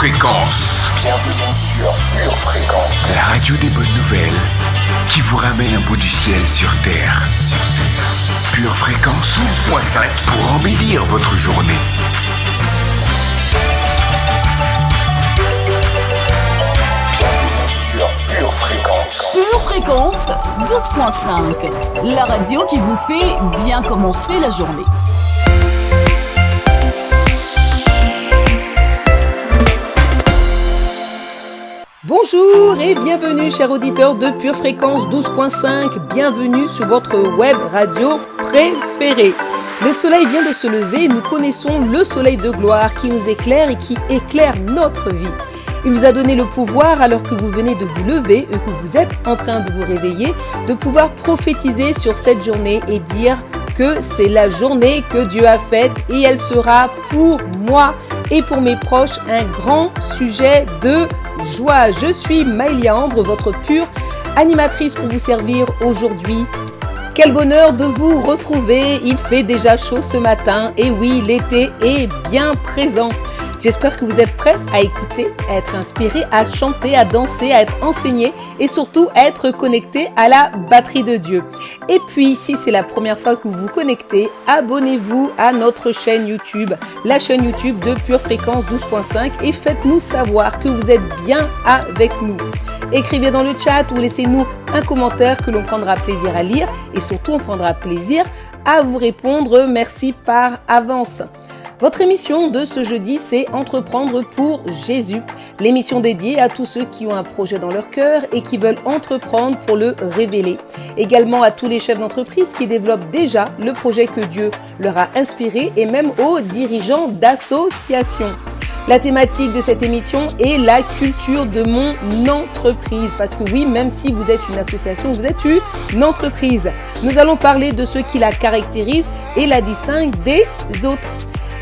Fréquence. Bienvenue sur Pure Fréquence. La radio des bonnes nouvelles qui vous ramène un bout du ciel sur Terre. Pure Fréquence 12.5 pour embellir votre journée. Bienvenue sur Pure Fréquence. Pure Fréquence 12.5. La radio qui vous fait bien commencer la journée. Bonjour et bienvenue chers auditeurs de Pure Fréquence 12.5, bienvenue sur votre web radio préférée. Le soleil vient de se lever et nous connaissons le soleil de gloire qui nous éclaire et qui éclaire notre vie. Il nous a donné le pouvoir alors que vous venez de vous lever et que vous êtes en train de vous réveiller, de pouvoir prophétiser sur cette journée et dire que c'est la journée que Dieu a faite et elle sera pour moi et pour mes proches un grand sujet de joie. Je suis Maëlia Ambre, votre pure animatrice pour vous servir aujourd'hui. Quel bonheur de vous retrouver, il fait déjà chaud ce matin et oui, l'été est bien présent. J'espère que vous êtes prêts à écouter, à être inspirés, à chanter, à danser, à être enseignés et surtout à être connectés à la batterie de Dieu. Et puis, si c'est la première fois que vous vous connectez, abonnez-vous à notre chaîne YouTube, la chaîne YouTube de Pure Fréquence 12.5 et faites-nous savoir que vous êtes bien avec nous. Écrivez dans le chat ou laissez-nous un commentaire que l'on prendra plaisir à lire et surtout on prendra plaisir à vous répondre. Merci par avance. Votre émission de ce jeudi, c'est Entreprendre pour Jésus. L'émission dédiée à tous ceux qui ont un projet dans leur cœur et qui veulent entreprendre pour le révéler. Également à tous les chefs d'entreprise qui développent déjà le projet que Dieu leur a inspiré et même aux dirigeants d'associations. La thématique de cette émission est la culture de mon entreprise. Parce que oui, même si vous êtes une association, vous êtes une entreprise. Nous allons parler de ce qui la caractérise et la distingue des autres.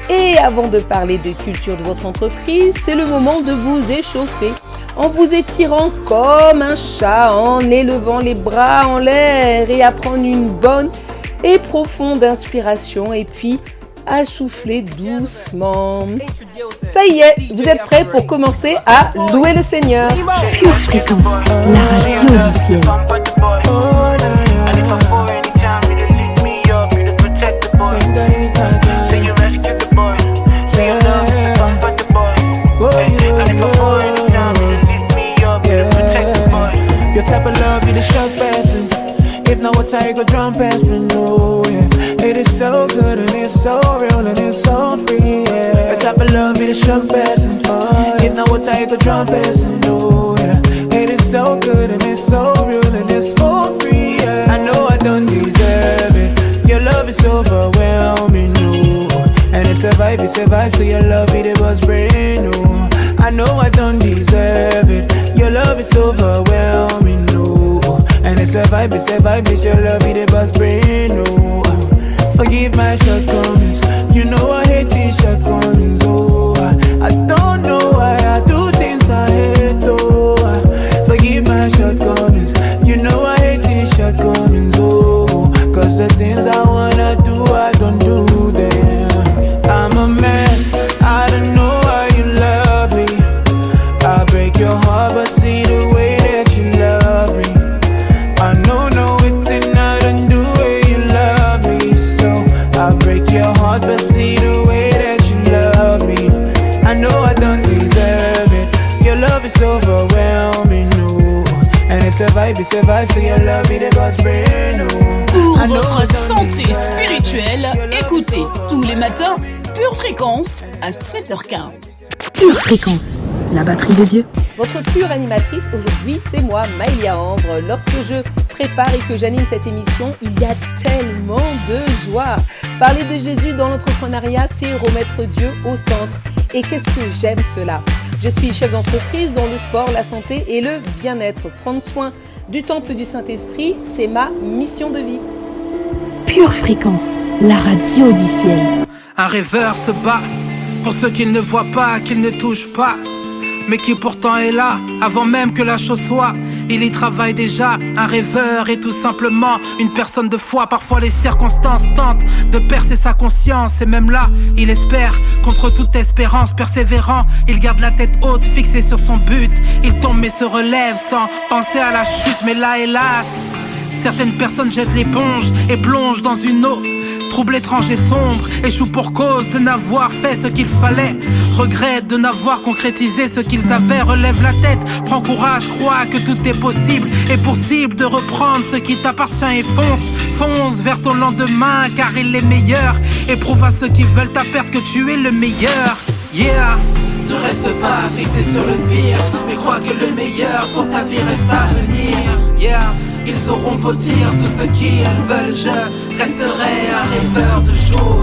Et avant de parler de culture de votre entreprise, c'est le moment de vous échauffer en vous étirant comme un chat, en élevant les bras en l'air et à prendre une bonne et profonde inspiration et puis à souffler doucement. Ça y est, vous êtes prêts pour commencer à louer le Seigneur. Pure Fréquence, la radio du ciel. Your type of love, you the shock person. If not, what I go drum person, no, yeah. It is so good and it's so real and it's so free, yeah. Your type of love, you the shock person. If not, what I go drum person, no, yeah. It is so good and it's so real and it's for free, yeah. I know I don't deserve it. Your love is overwhelming, no. And it's a vibe, so your love, it was brand new. I know I don't deserve it. Your love is overwhelming, no. And it's a vibe, it's your love, it was brand new. Forgive my shortcomings, you know I hate these shortcomings, oh. I don't know why I do things I hate, oh. Forgive my shortcomings, you know I hate these shortcomings, oh. Cause the things I wanna do, I don't do them. I'm a mess, I don't know how you love me. I break your heart, but see the way that you love me. I know, no, it's not undo the way you love me. So I break your heart, but see the way that you love me. I know I don't deserve it. Your love is overwhelming, no. And it's a vibe, so your love, it was brand new. Pour votre santé spirituelle, écoutez tous les matins Pure Fréquence à 7h15. Pure Fréquence, la batterie de Dieu. Votre pure animatrice aujourd'hui, c'est moi, Maëlia Ambre. Lorsque je prépare et que j'anime cette émission, il y a tellement de joie. Parler de Jésus dans l'entrepreneuriat, c'est remettre Dieu au centre. Et qu'est-ce que j'aime cela? Je suis chef d'entreprise dans le sport, la santé et le bien-être. Prendre soin du temple du Saint-Esprit, c'est ma mission de vie. Pure Fréquence, la radio du ciel. Un rêveur se bat pour ceux qu'il ne voit pas, qu'il ne touche pas, mais qui pourtant est là avant même que la chose soit. il y travaille déjà. Un rêveur est tout simplement une personne de foi. Parfois les circonstances tentent de percer sa conscience, et même là, il espère contre toute espérance. Persévérant, il garde la tête haute, fixé sur son but. Il tombe mais se relève sans penser à la chute. Mais là, hélas, certaines personnes jettent l'éponge et plongent dans une eau trouble, étrange et sombre, échouent pour cause de n'avoir fait ce qu'il fallait, regrettent de n'avoir concrétisé ce qu'ils avaient. Relève la tête, prends courage, crois que tout est possible, et pour cible de reprendre ce qui t'appartient et fonce vers ton lendemain car il est meilleur, et prouve à ceux qui veulent ta perte que tu es le meilleur. Yeah. Ne reste pas fixé sur le pire, mais crois que le meilleur pour ta vie reste à venir. Yeah. Ils auront beau dire tout ce qu'ils veulent, je resterai un rêveur de jour.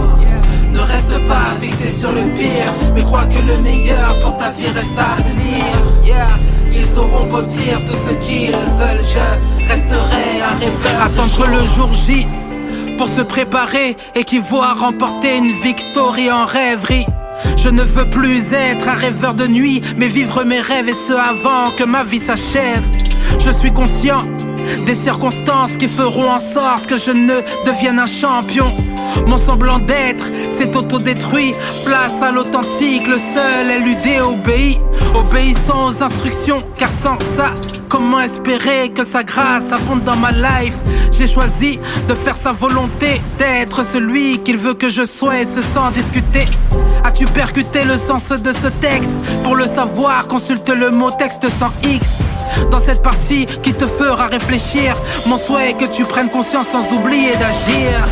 Ne reste pas fixé sur le pire, mais crois que le meilleur pour ta vie reste à venir. Ils auront beau dire tout ce qu'ils veulent, je resterai un rêveur. Attendre le jour J pour se préparer équivaut à remporter une victoire en rêverie. Je ne veux plus être un rêveur de nuit, mais vivre mes rêves et ce avant que ma vie s'achève. Je suis conscient des circonstances qui feront en sorte que je ne devienne un champion. Mon semblant d'être s'est autodétruit. Place à l'authentique, le seul LUD obéit. Obéissant aux instructions, car sans ça, comment espérer que sa grâce abonde dans ma life? J'ai choisi de faire sa volonté, d'être celui qu'il veut que je sois, et ce sans discuter. As-tu percuté le sens de ce texte? Pour le savoir, consulte le mot texte sans X. Dans cette partie qui te fera réfléchir, mon souhait est que tu prennes conscience sans oublier d'agir.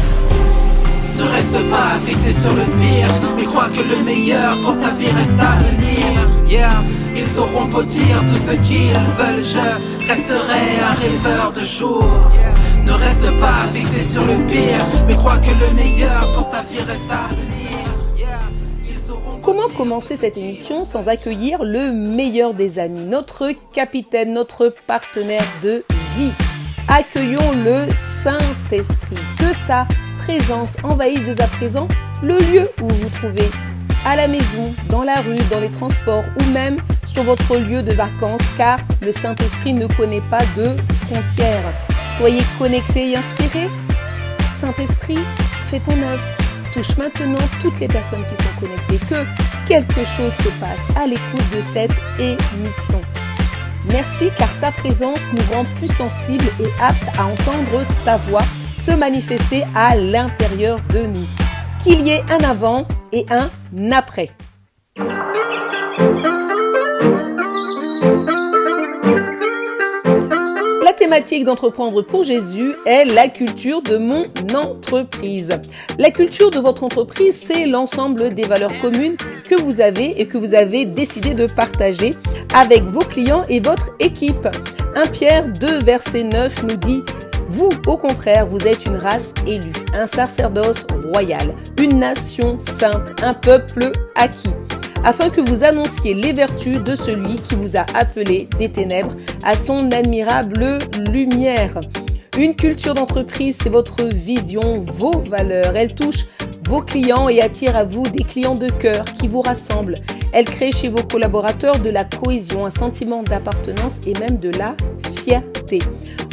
Ne reste pas fixé sur le pire, mais crois que le meilleur pour ta vie reste à venir. Ils auront beau dire tout ce qu'ils veulent, je resterai un rêveur de jour. Ne reste pas fixé sur le pire, mais crois que le meilleur pour ta vie reste à venir. Comment commencer cette émission sans accueillir le meilleur des amis, notre capitaine, notre partenaire de vie? Accueillons le Saint-Esprit, que sa présence envahisse dès à présent le lieu où vous vous trouvez, à la maison, dans la rue, dans les transports ou même sur votre lieu de vacances, car le Saint-Esprit ne connaît pas de frontières. Soyez connectés et inspirés. Saint-Esprit, fais ton œuvre. Touche maintenant toutes les personnes qui sont connectées, que quelque chose se passe à l'écoute de cette émission. Merci car ta présence nous rend plus sensibles et aptes à entendre ta voix se manifester à l'intérieur de nous. Qu'il y ait un avant et un après. La thématique d'Entreprendre pour Jésus est la culture de mon entreprise. La culture de votre entreprise, c'est l'ensemble des valeurs communes que vous avez et que vous avez décidé de partager avec vos clients et votre équipe. 1 Pierre 2, verset 9 nous dit « Vous, au contraire, vous êtes une race élue, un sacerdoce royal, une nation sainte, un peuple acquis. » afin que vous annonciez les vertus de celui qui vous a appelé des ténèbres à son admirable lumière. Une culture d'entreprise, c'est votre vision, vos valeurs. Elle touche vos clients et attire à vous des clients de cœur qui vous rassemblent. Elle crée chez vos collaborateurs de la cohésion, un sentiment d'appartenance et même de la fierté.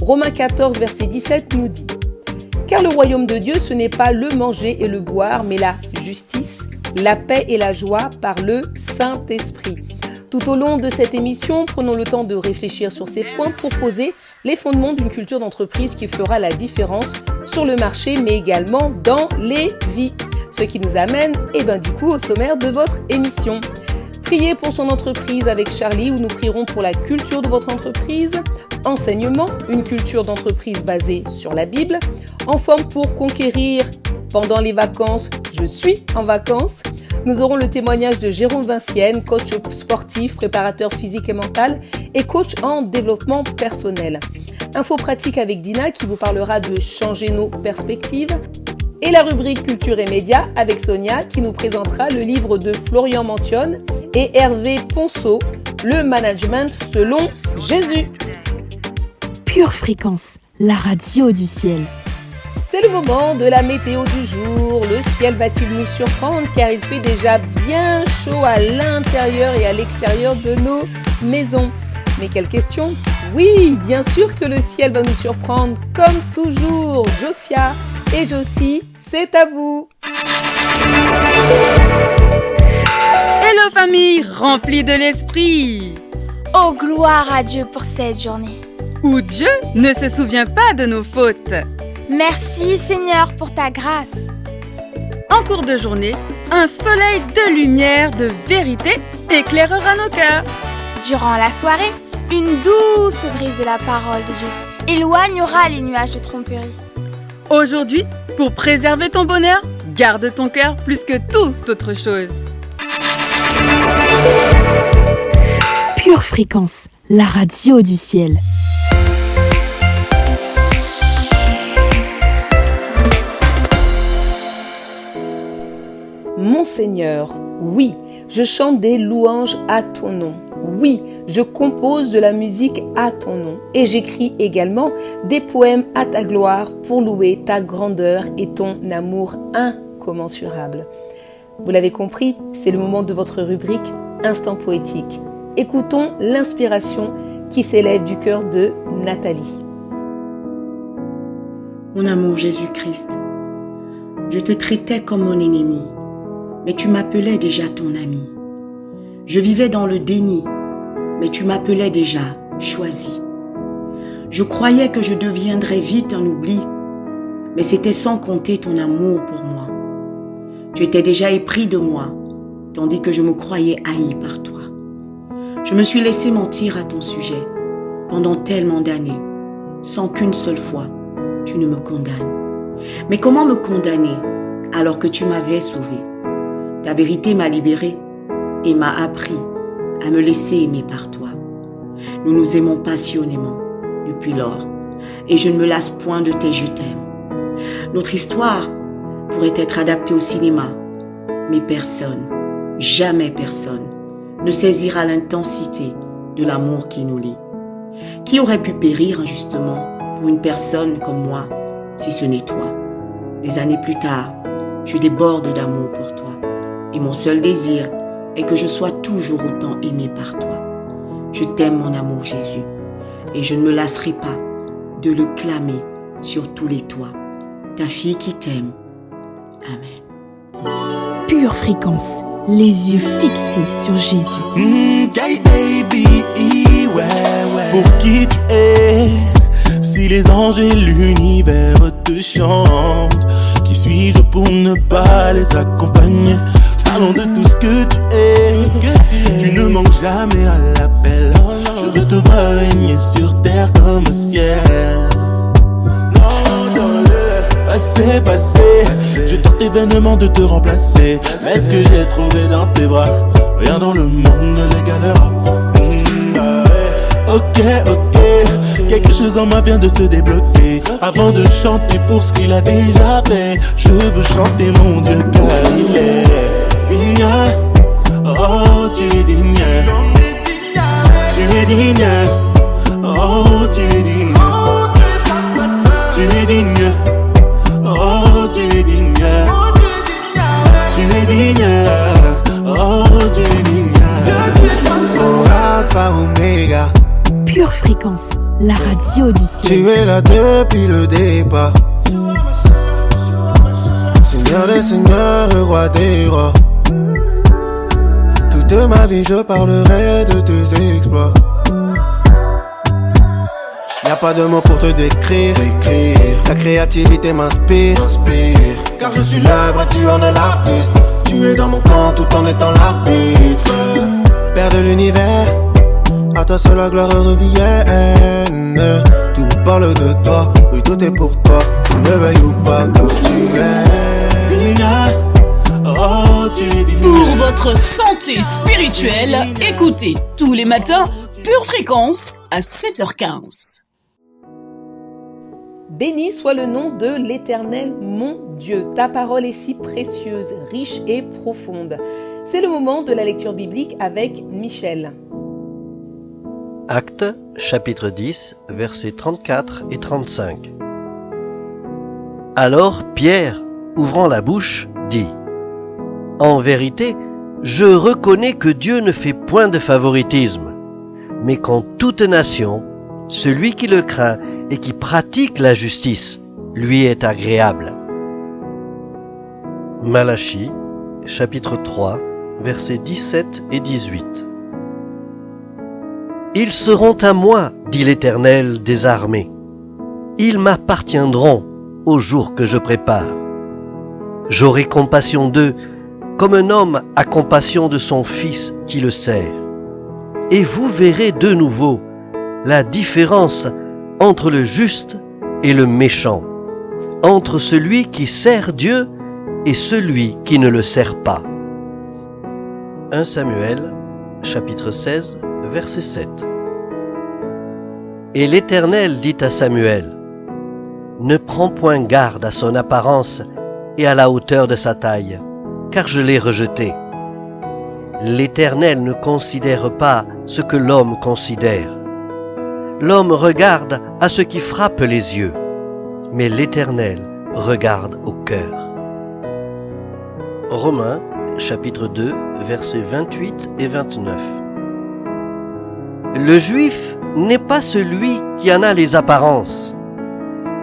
Romains 14, verset 17 nous dit « Car le royaume de Dieu, ce n'est pas le manger et le boire, mais la justice, la paix et la joie par le Saint-Esprit. » Tout au long de cette émission, prenons le temps de réfléchir sur ces points pour poser les fondements d'une culture d'entreprise qui fera la différence sur le marché, mais également dans les vies. Ce qui nous amène, du coup, au sommaire de votre émission. Priez pour son entreprise avec Charlie, où nous prierons pour la culture de votre entreprise. Enseignement, une culture d'entreprise basée sur la Bible. En forme pour conquérir pendant les vacances, je suis en vacances. Nous aurons le témoignage de Jérôme Vincienne, coach sportif, préparateur physique et mental et coach en développement personnel. Info pratique avec Dina qui vous parlera de changer nos perspectives. Et la rubrique culture et médias avec Sonia qui nous présentera le livre de Florian Mantionne et Hervé Ponceau, le management selon Jésus. Pure Fréquence, la radio du ciel. C'est le moment de la météo du jour. Le ciel va-t-il nous surprendre car il fait déjà bien chaud à l'intérieur et à l'extérieur de nos maisons? Mais quelle question? Oui, bien sûr que le ciel va nous surprendre, comme toujours. Josia et Josie, c'est à vous. Hello famille remplie de l'esprit. Oh, gloire à Dieu pour cette journée. Où Dieu ne se souvient pas de nos fautes. Merci Seigneur pour ta grâce. En cours de journée, un soleil de lumière, de vérité éclairera nos cœurs. Durant la soirée, une douce brise de la parole de Dieu éloignera les nuages de tromperie. Aujourd'hui, pour préserver ton bonheur, garde ton cœur plus que toute autre chose. Pure Fréquence, la radio du ciel. Mon Seigneur, oui, je chante des louanges à ton nom. Oui, je compose de la musique à ton nom. Et j'écris également des poèmes à ta gloire pour louer ta grandeur et ton amour incommensurable. Vous l'avez compris, c'est le moment de votre rubrique Instant poétique. Écoutons l'inspiration qui s'élève du cœur de Nathalie. Mon amour Jésus-Christ, je te traitais comme mon ennemi, mais tu m'appelais déjà ton ami. Je vivais dans le déni, mais tu m'appelais déjà choisi. Je croyais que je deviendrais vite un oubli, mais c'était sans compter ton amour pour moi. Tu étais déjà épris de moi, tandis que je me croyais haï par toi. Je me suis laissé mentir à ton sujet pendant tellement d'années, sans qu'une seule fois tu ne me condamnes. Mais comment me condamner alors que tu m'avais sauvé? Ta vérité m'a libéré et m'a appris à me laisser aimer par toi. Nous nous aimons passionnément depuis lors et je ne me lasse point de tes je t'aime. Notre histoire pourrait être adaptée au cinéma, mais personne, jamais personne, ne saisira l'intensité de l'amour qui nous lie. Qui aurait pu périr injustement pour une personne comme moi, si ce n'est toi? Des années plus tard, je déborde d'amour pour toi et mon seul désir est que je sois toujours autant aimé par toi. Je t'aime mon amour Jésus et je ne me lasserai pas de le clamer sur tous les toits. Ta fille qui t'aime. Amen. Pure Fréquence, les yeux fixés sur Jésus. Baby, ouais. Pour qui tu es? Si les anges et l'univers te chantent, qui suis-je pour ne pas les accompagner? Parlons de tout ce que tu es. Tu ne manques jamais à l'appel. Je veux te voir régner sur terre comme au ciel. Non, dans le passé, je tente événement de te remplacer. Mais ce que j'ai trouvé dans tes bras, rien dans le monde ne l'égalera. Ok, quelque chose en moi vient de se débloquer. Avant de chanter pour ce qu'il a déjà fait, je veux chanter mon Dieu car il est digne. Oh, tu es digne. Tu es digne. Oh, tu es digne. Tu es digne. Oh, tu es digne. Tu es digne. Oh, tu es digne. Alpha Omega. Pure Fréquence, la radio du ciel. Tu es là depuis le départ. Seigneur des seigneurs, roi des rois. Toute ma vie je parlerai de tes exploits. Y'a pas de mots pour te décrire. Ta créativité m'inspire. Car je suis l'œuvre et tu en es l'artiste. Tu es dans mon camp tout en étant l'arbitre. Père de l'univers, à toi seule la gloire revienne. Tout parle de toi, oui tout est pour toi. Tu ne veilles ou pas car tu es digne. Oh, tu es digne. Pour votre santé spirituelle, écoutez tous les matins Pure Fréquence à 7h15. Béni soit le nom de l'Éternel, mon Dieu. Ta parole est si précieuse, riche et profonde. C'est le moment de la lecture biblique avec Michel. Actes, chapitre 10, versets 34 et 35. Alors Pierre, ouvrant la bouche, dit : « En vérité, je reconnais que Dieu ne fait point de favoritisme, mais qu'en toute nation, Celui qui le craint et qui pratique la justice lui est agréable. Malachie, chapitre 3, versets 17 et 18. Ils seront à moi, dit l'Éternel des armées. Ils m'appartiendront au jour que je prépare. J'aurai compassion d'eux, comme un homme a compassion de son fils qui le sert. Et vous verrez de nouveau la différence entre le juste et le méchant, entre celui qui sert Dieu et celui qui ne le sert pas. 1 Samuel, chapitre 16, verset 7. Et l'Éternel dit à Samuel, « Ne prends point garde à son apparence et à la hauteur de sa taille, car je l'ai rejeté. L'Éternel ne considère pas ce que l'homme considère. L'homme regarde à ce qui frappe les yeux, mais l'Éternel regarde au cœur. » Romains, chapitre 2, versets 28 et 29. Le Juif n'est pas celui qui en a les apparences,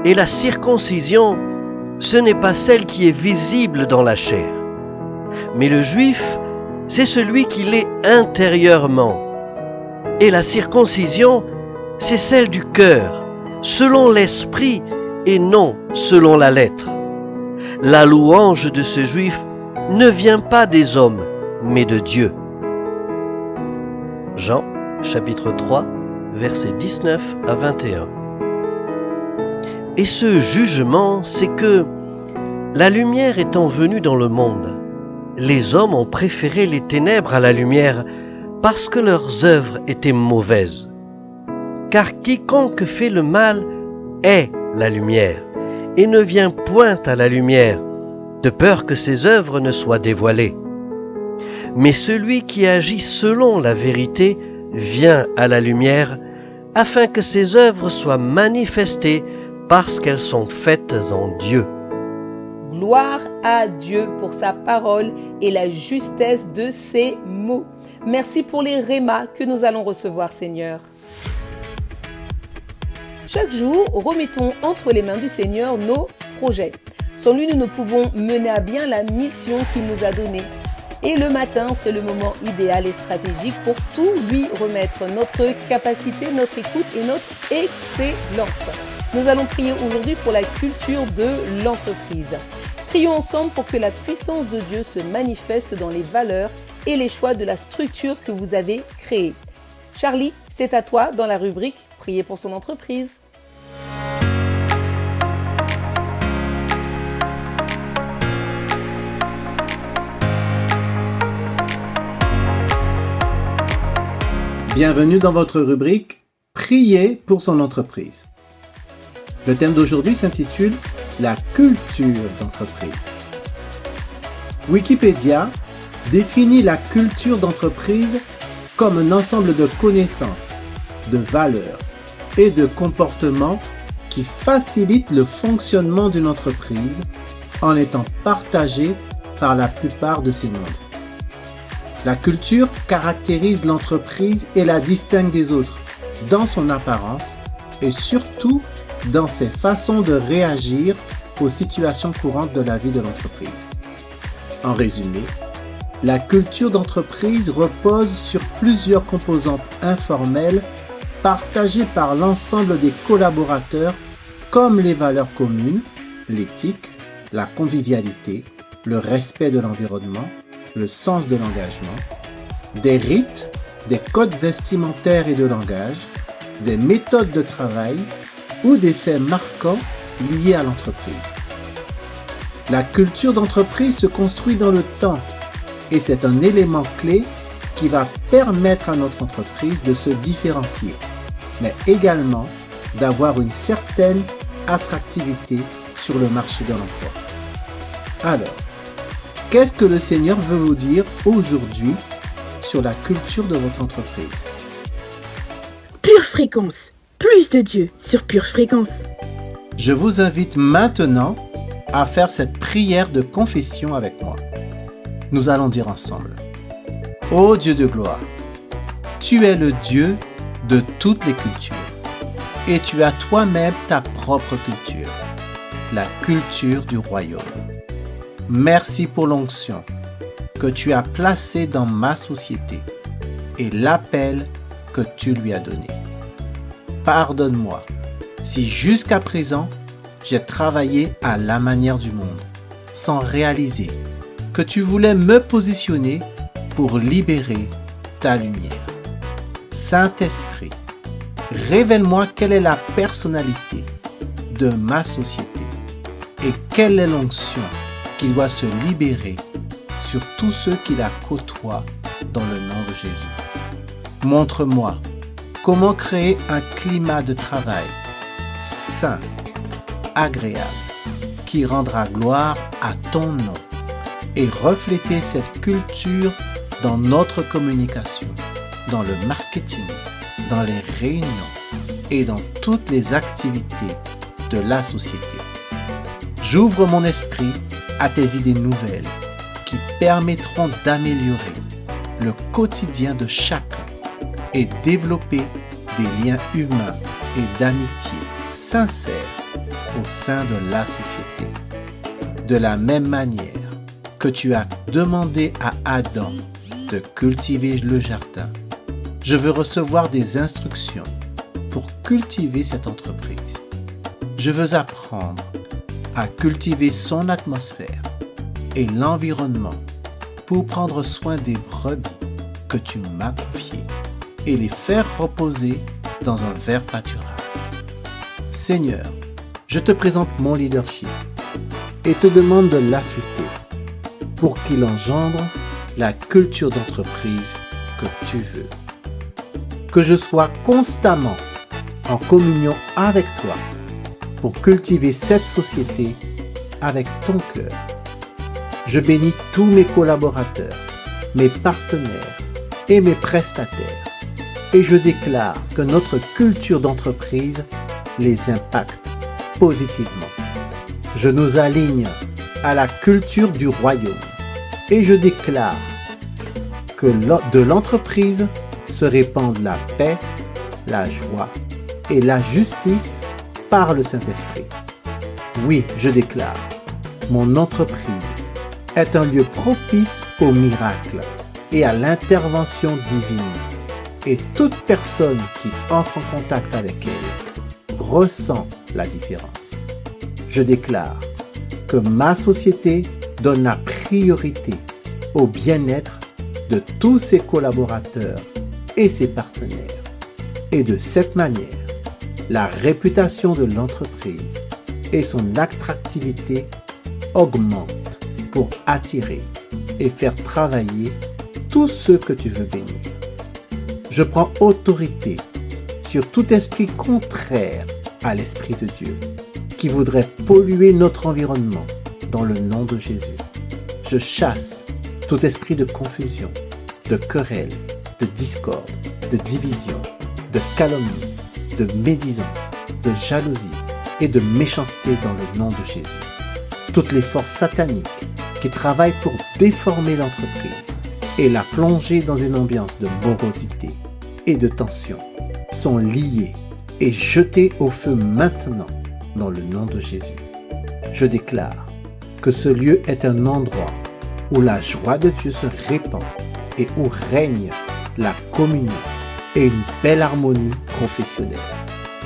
et la circoncision, ce n'est pas celle qui est visible dans la chair. Mais le Juif, c'est celui qui l'est intérieurement. Et la circoncision, c'est celle du cœur, selon l'esprit et non selon la lettre. La louange de ce Juif ne vient pas des hommes, mais de Dieu. Jean, chapitre 3, versets 19 à 21. Et ce jugement, c'est que, la lumière étant venue dans le monde, les hommes ont préféré les ténèbres à la lumière parce que leurs œuvres étaient mauvaises. Car quiconque fait le mal est la lumière et ne vient point à la lumière, de peur que ses œuvres ne soient dévoilées. Mais celui qui agit selon la vérité vient à la lumière, afin que ses œuvres soient manifestées parce qu'elles sont faites en Dieu. Gloire à Dieu pour sa parole et la justesse de ses mots. Merci pour les rémas que nous allons recevoir, Seigneur. Chaque jour, remettons entre les mains du Seigneur nos projets. Sans lui, nous ne pouvons mener à bien la mission qu'il nous a donnée. Et le matin, c'est le moment idéal et stratégique pour tout lui remettre, notre capacité, notre écoute et notre excellence. Nous allons prier aujourd'hui pour la culture de l'entreprise. Prions ensemble pour que la puissance de Dieu se manifeste dans les valeurs et les choix de la structure que vous avez créée. Charlie, c'est à toi dans la rubrique « Prier pour son entreprise ». Bienvenue dans votre rubrique « Prier pour son entreprise ». Le thème d'aujourd'hui s'intitule « La culture d'entreprise ». Wikipédia définit la culture d'entreprise comme un ensemble de connaissances, de valeurs et de comportements qui facilitent le fonctionnement d'une entreprise en étant partagés par la plupart de ses membres. La culture caractérise l'entreprise et la distingue des autres dans son apparence et surtout dans ses façons de réagir aux situations courantes de la vie de l'entreprise. En résumé, la culture d'entreprise repose sur plusieurs composantes informelles partagées par l'ensemble des collaborateurs comme les valeurs communes, l'éthique, la convivialité, le respect de l'environnement, le sens de l'engagement, des rites, des codes vestimentaires et de langage, des méthodes de travail ou des faits marquants liés à l'entreprise. La culture d'entreprise se construit dans le temps et c'est un élément clé qui va permettre à notre entreprise de se différencier, mais également d'avoir une certaine attractivité sur le marché de l'emploi. Alors, qu'est-ce que le Seigneur veut vous dire aujourd'hui sur la culture de votre entreprise? Pure Fréquence, plus de Dieu sur Pure Fréquence. Je vous invite maintenant à faire cette prière de confession avec moi. Nous allons dire ensemble: Ô Dieu de gloire, tu es le Dieu de toutes les cultures. et tu as toi-même ta propre culture, la culture du royaume. Merci pour l'onction que tu as placée dans ma société et l'appel que tu lui as donné. Pardonne-moi si jusqu'à présent j'ai travaillé à la manière du monde, sans réaliser que tu voulais me positionner pour libérer ta lumière. Saint-Esprit, révèle-moi quelle est la personnalité de ma société et quelle est l'onction qui doit se libérer sur tous ceux qui la côtoient dans le nom de Jésus. Montre-moi comment créer un climat de travail sain, agréable, qui rendra gloire à ton nom et refléter cette culture dans notre communication, dans le marketing, dans les réunions et dans toutes les activités de la société. J'ouvre mon esprit à tes idées nouvelles qui permettront d'améliorer le quotidien de chacun et développer des liens humains et d'amitié sincères au sein de la société. De la même manière que tu as demandé à Adam de cultiver le jardin, je veux recevoir des instructions pour cultiver cette entreprise. Je veux apprendre à cultiver son atmosphère et l'environnement pour prendre soin des brebis que tu m'as confiées et les faire reposer dans un vert pâturage. Seigneur, je te présente mon leadership et te demande de l'affûter pour qu'il engendre la culture d'entreprise que tu veux. Que je sois constamment en communion avec toi pour cultiver cette société avec ton cœur. Je bénis tous mes collaborateurs, mes partenaires et mes prestataires et je déclare que notre culture d'entreprise les impacte positivement. Je nous aligne à la culture du royaume et je déclare que de l'entreprise se répande la paix, la joie et la justice par le Saint-Esprit. Oui, je déclare, mon entreprise est un lieu propice aux miracles et à l'intervention divine. Et toute personne qui entre en contact avec elle ressent la différence. Je déclare que ma société donne la priorité au bien-être de tous ses collaborateurs et ses partenaires. Et de cette manière, la réputation de l'entreprise et son attractivité augmentent pour attirer et faire travailler tous ceux que tu veux bénir. Je prends autorité sur tout esprit contraire à l'Esprit de Dieu qui voudrait polluer notre environnement dans le nom de Jésus. Je chasse tout esprit de confusion, de querelle, de discorde, de division, de calomnie, de médisance, de jalousie et de méchanceté dans le nom de Jésus. Toutes les forces sataniques qui travaillent pour déformer l'entreprise et la plonger dans une ambiance de morosité et de tension sont liées et jetées au feu maintenant dans le nom de Jésus. Je déclare que ce lieu est un endroit où la joie de Dieu se répand et où règne la communion et une belle harmonie professionnelle.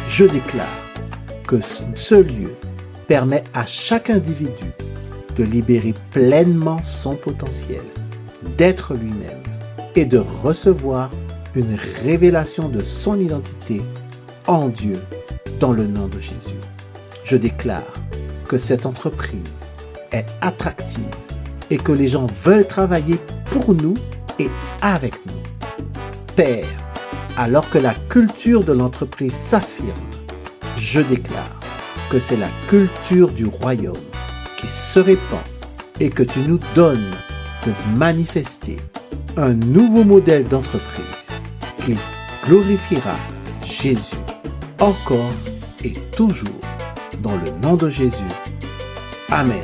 Je déclare que ce lieu permet à chaque individu de libérer pleinement son potentiel, d'être lui-même et de recevoir une révélation de son identité en Dieu dans le nom de Jésus. Je déclare que cette entreprise est attractive et que les gens veulent travailler pour nous et avec nous. Père, alors que la culture de l'entreprise s'affirme, je déclare que c'est la culture du royaume qui se répand et que tu nous donnes de manifester un nouveau modèle d'entreprise qui glorifiera Jésus encore et toujours dans le nom de Jésus. Amen.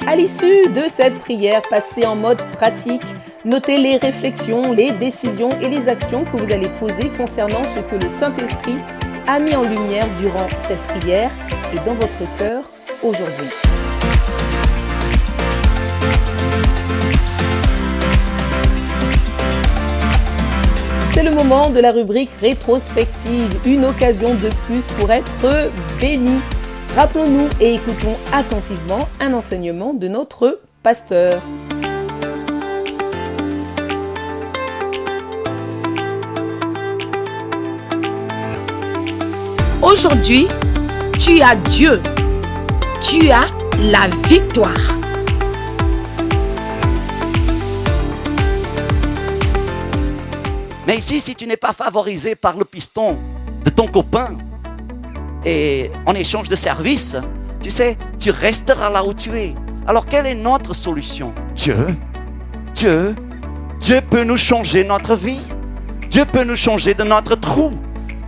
À l'issue de cette prière passée en mode pratique, Notez les réflexions, les décisions et les actions que vous allez poser concernant ce que le Saint-Esprit a mis en lumière durant cette prière et dans votre cœur aujourd'hui. C'est le moment de la rubrique rétrospective, une occasion de plus pour être béni. Rappelons-nous et écoutons attentivement un enseignement de notre pasteur. Aujourd'hui, tu as Dieu. Tu as la victoire. Mais ici, si tu n'es pas favorisé par le piston de ton copain et en échange de services, tu sais, tu resteras là où tu es. Alors, quelle est notre solution? Dieu peut nous changer notre vie. Dieu peut nous changer de notre trou.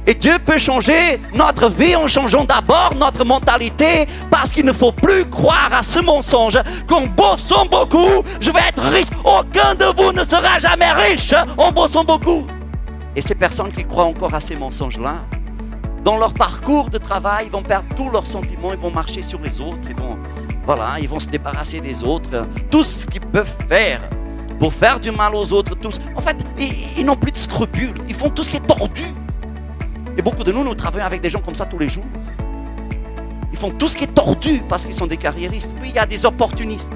Et Dieu peut changer notre vie en changeant d'abord notre mentalité, parce qu'il ne faut plus croire à ce mensonge qu'en bossant beaucoup, je vais être riche. Aucun de vous ne sera jamais riche en bossant beaucoup. Et ces personnes qui croient encore à ces mensonges-là, dans leur parcours de travail, ils vont perdre tous leurs sentiments, ils vont marcher sur les autres, ils vont se débarrasser des autres. Tout ce qu'ils peuvent faire pour faire du mal aux autres, tous. En fait, ils n'ont plus de scrupules, ils font tout ce qui est tordu. Et beaucoup de nous travaillons avec des gens comme ça tous les jours. Ils font tout ce qui est tordu parce qu'ils sont des carriéristes. Puis il y a des opportunistes.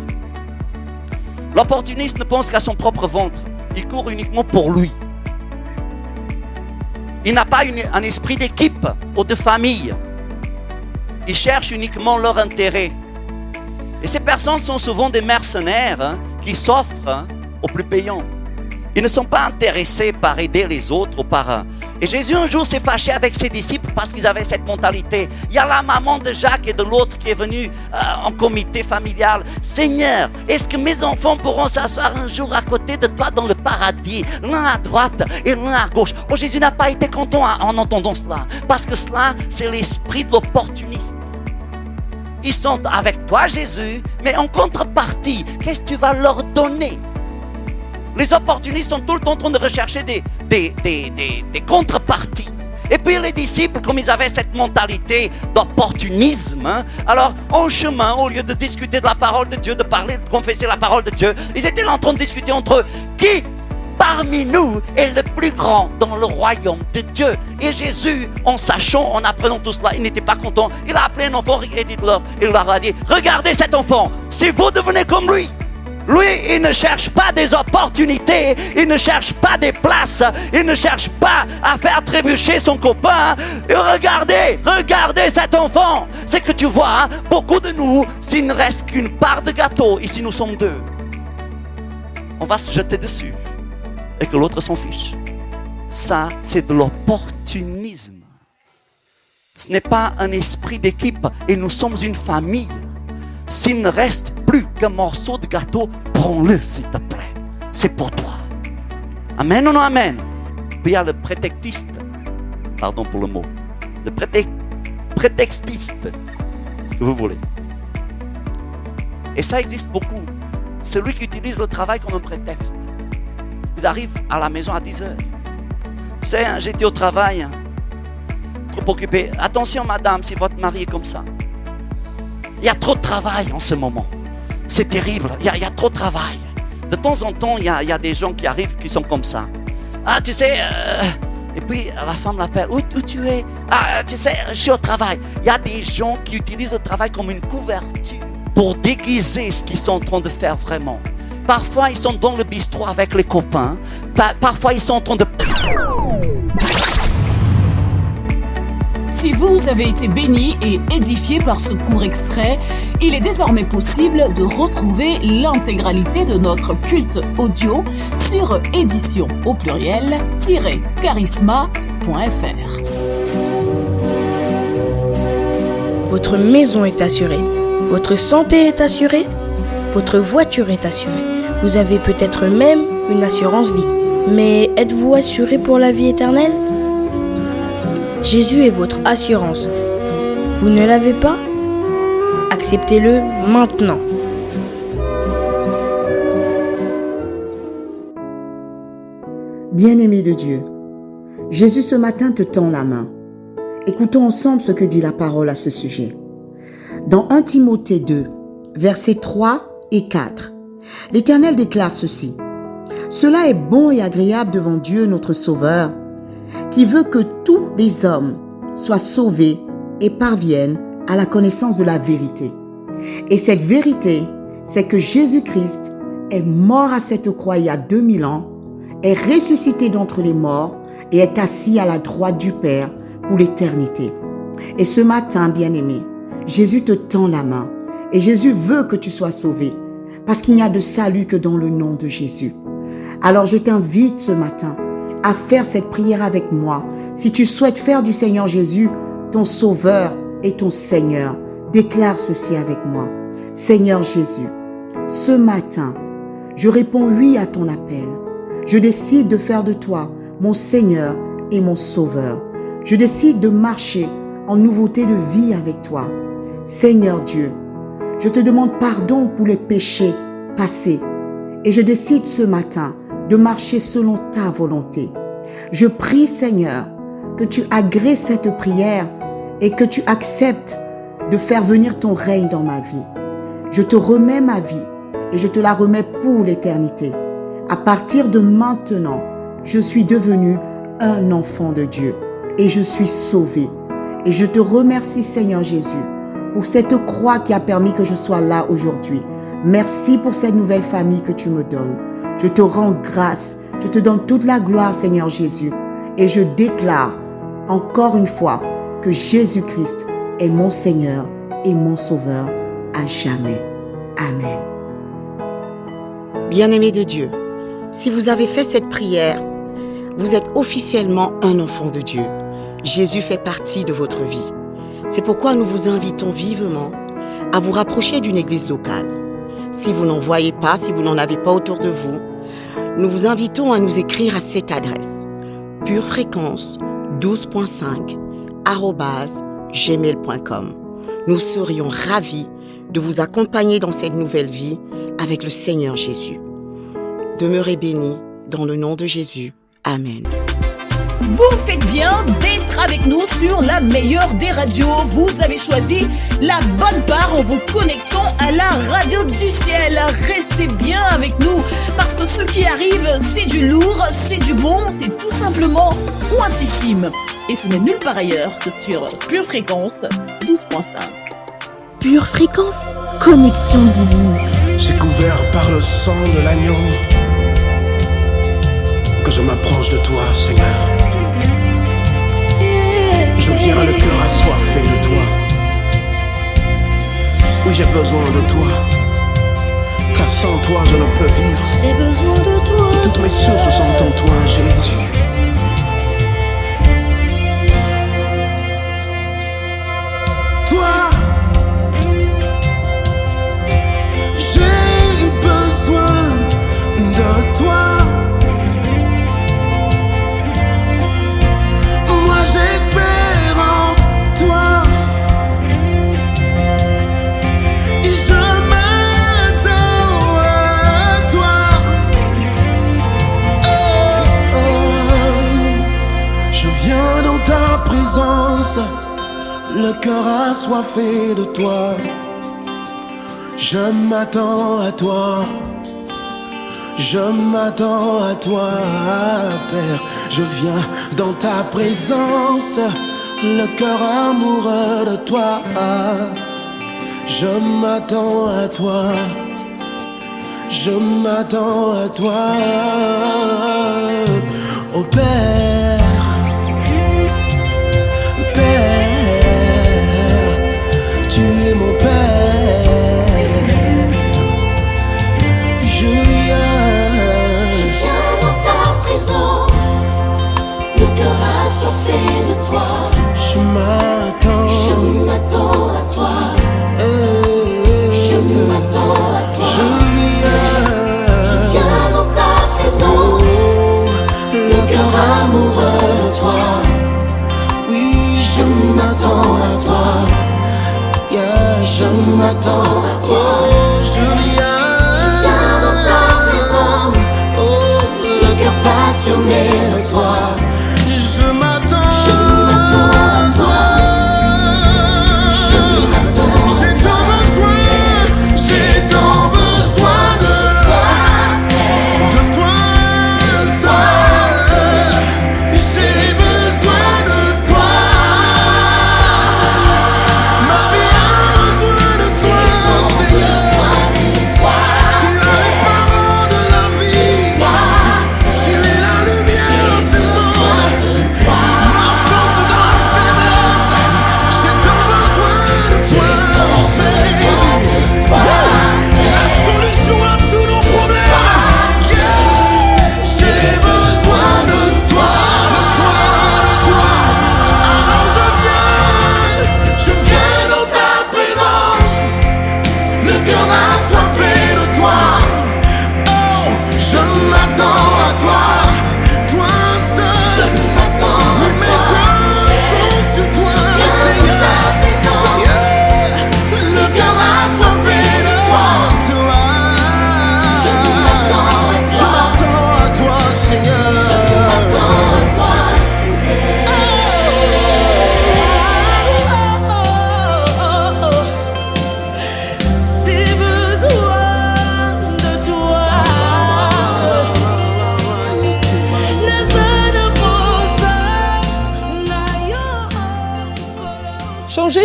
L'opportuniste ne pense qu'à son propre ventre. Il court uniquement pour lui. Il n'a pas un esprit d'équipe ou de famille. Ils cherchent uniquement leur intérêt. Et ces personnes sont souvent des mercenaires qui s'offrent aux plus payants. Ils ne sont pas intéressés par aider les autres ou par... Et Jésus un jour s'est fâché avec ses disciples parce qu'ils avaient cette mentalité. Il y a la maman de Jacques et de l'autre qui est venue en comité familial. Seigneur, est-ce que mes enfants pourront s'asseoir un jour à côté de toi dans le paradis, l'un à droite et l'un à gauche? Oh, Jésus n'a pas été content en entendant cela, parce que cela, c'est l'esprit de l'opportuniste. Ils sont avec toi, Jésus, mais en contrepartie, qu'est-ce que tu vas leur donner? Les opportunistes sont tout le temps en train de rechercher des contreparties. Et puis les disciples, comme ils avaient cette mentalité d'opportunisme, alors en chemin, au lieu de discuter de la parole de Dieu, de parler, de confesser la parole de Dieu, ils étaient là en train de discuter entre eux. Qui parmi nous est le plus grand dans le royaume de Dieu? Et Jésus, en sachant, en apprenant tout cela, il n'était pas content. Il a appelé un enfant et il leur a dit, regardez cet enfant, si vous devenez comme lui. Lui, il ne cherche pas des opportunités, il ne cherche pas des places, il ne cherche pas à faire trébucher son copain. Et regardez cet enfant. C'est que tu vois, beaucoup de nous, s'il ne reste qu'une part de gâteau, ici nous sommes deux, on va se jeter dessus et que l'autre s'en fiche. Ça, c'est de l'opportunisme. Ce n'est pas un esprit d'équipe et nous sommes une famille. S'il ne reste plus qu'un morceau de gâteau, prends-le s'il te plaît. C'est pour toi. Amen ou non amen? Puis il y a le prétextiste. Pardon pour le mot. Le prétextiste. Ce que vous voulez. Et ça existe beaucoup. Celui qui utilise le travail comme un prétexte. Il arrive à la maison à 10h. Tu sais, j'étais au travail. Trop occupé. Attention madame, si votre mari est comme ça. Il y a trop de travail en ce moment. C'est terrible, il y a trop de travail. De temps en temps, il y a des gens qui arrivent qui sont comme ça. Ah, tu sais, et puis la femme l'appelle. Où tu es? Ah, tu sais, je suis au travail. Il y a des gens qui utilisent le travail comme une couverture pour déguiser ce qu'ils sont en train de faire vraiment. Parfois, ils sont dans le bistrot avec les copains. Parfois, ils sont en train de... Si vous avez été béni et édifié par ce court extrait, il est désormais possible de retrouver l'intégralité de notre culte audio sur édition au pluriel-charisma.fr. Votre maison est assurée, votre santé est assurée, votre voiture est assurée. Vous avez peut-être même une assurance vie. Mais êtes-vous assuré pour la vie éternelle ? Jésus est votre assurance. Vous ne l'avez pas ? Acceptez-le maintenant. Bien-aimé de Dieu, Jésus ce matin te tend la main. Écoutons ensemble ce que dit la parole à ce sujet. Dans 1 Timothée 2, versets 3 et 4, l'Éternel déclare ceci. « Cela est bon et agréable devant Dieu notre Sauveur, qui veut que tous les hommes soient sauvés et parviennent à la connaissance de la vérité. Et cette vérité, c'est que Jésus-Christ est mort à cette croix il y a 2000 ans, est ressuscité d'entre les morts et est assis à la droite du Père pour l'éternité. Et ce matin, bien-aimé, Jésus te tend la main et Jésus veut que tu sois sauvé parce qu'il n'y a de salut que dans le nom de Jésus. Alors je t'invite ce matin à faire cette prière avec moi. Si tu souhaites faire du Seigneur Jésus ton Sauveur et ton Seigneur, déclare ceci avec moi. Seigneur Jésus, ce matin, je réponds oui à ton appel. Je décide de faire de toi mon Seigneur et mon Sauveur. Je décide de marcher en nouveauté de vie avec toi. Seigneur Dieu, je te demande pardon pour les péchés passés et je décide ce matin de marcher selon ta volonté. Je prie, Seigneur, que tu agrées cette prière et que tu acceptes de faire venir ton règne dans ma vie. Je te remets ma vie et je te la remets pour l'éternité. À partir de maintenant, je suis devenu un enfant de Dieu et je suis sauvé. Et je te remercie, Seigneur Jésus, pour cette croix qui a permis que je sois là aujourd'hui. Merci pour cette nouvelle famille que tu me donnes. Je te rends grâce. Je te donne toute la gloire, Seigneur Jésus. Et je déclare encore une fois que Jésus-Christ est mon Seigneur et mon Sauveur à jamais. Amen. Bien-aimés de Dieu, si vous avez fait cette prière, vous êtes officiellement un enfant de Dieu. Jésus fait partie de votre vie. C'est pourquoi nous vous invitons vivement à vous rapprocher d'une église locale. Si vous n'en voyez pas, si vous n'en avez pas autour de vous, nous vous invitons à nous écrire à cette adresse purefréquence12.5@gmail.com. Nous serions ravis de vous accompagner dans cette nouvelle vie avec le Seigneur Jésus. Demeurez bénis dans le nom de Jésus. Amen. Vous faites bien d'être avec nous sur la meilleure des radios. Vous avez choisi la bonne part en vous connectant à la radio du ciel. Restez bien avec nous parce que ce qui arrive, c'est du lourd, c'est du bon, c'est tout simplement pointissime. Et ce n'est nulle part ailleurs que sur Pure Fréquence 12.5. Pure Fréquence, connexion divine. C'est couvert par le sang de l'agneau que je m'approche de toi, Seigneur. Je viens le cœur assoiffé de toi. Oui, j'ai besoin de toi, car sans toi je ne peux vivre. J'ai besoin de toi. Et toutes mes sources sont en toi, Jésus. Toi, j'ai besoin de toi. Moi j'espère en toi. Et je m'attends à toi. Oh, oh. Je viens dans ta présence, le cœur assoiffé de toi. Je m'attends à toi. Je m'attends à toi, Père. Je viens dans ta présence, le cœur amoureux de toi. Je m'attends à toi. Je m'attends à toi. Oh Père, Père, tu es mon Père. Je viens dans ta présence, le cœur assoiffé de toi. Je m'attends à toi. Je m'attends à toi. Je viens dans ta présence, le cœur amoureux de toi. Oui, je m'attends à toi. Yeah, je m'attends à toi. Je viens dans ta présence, le cœur passionné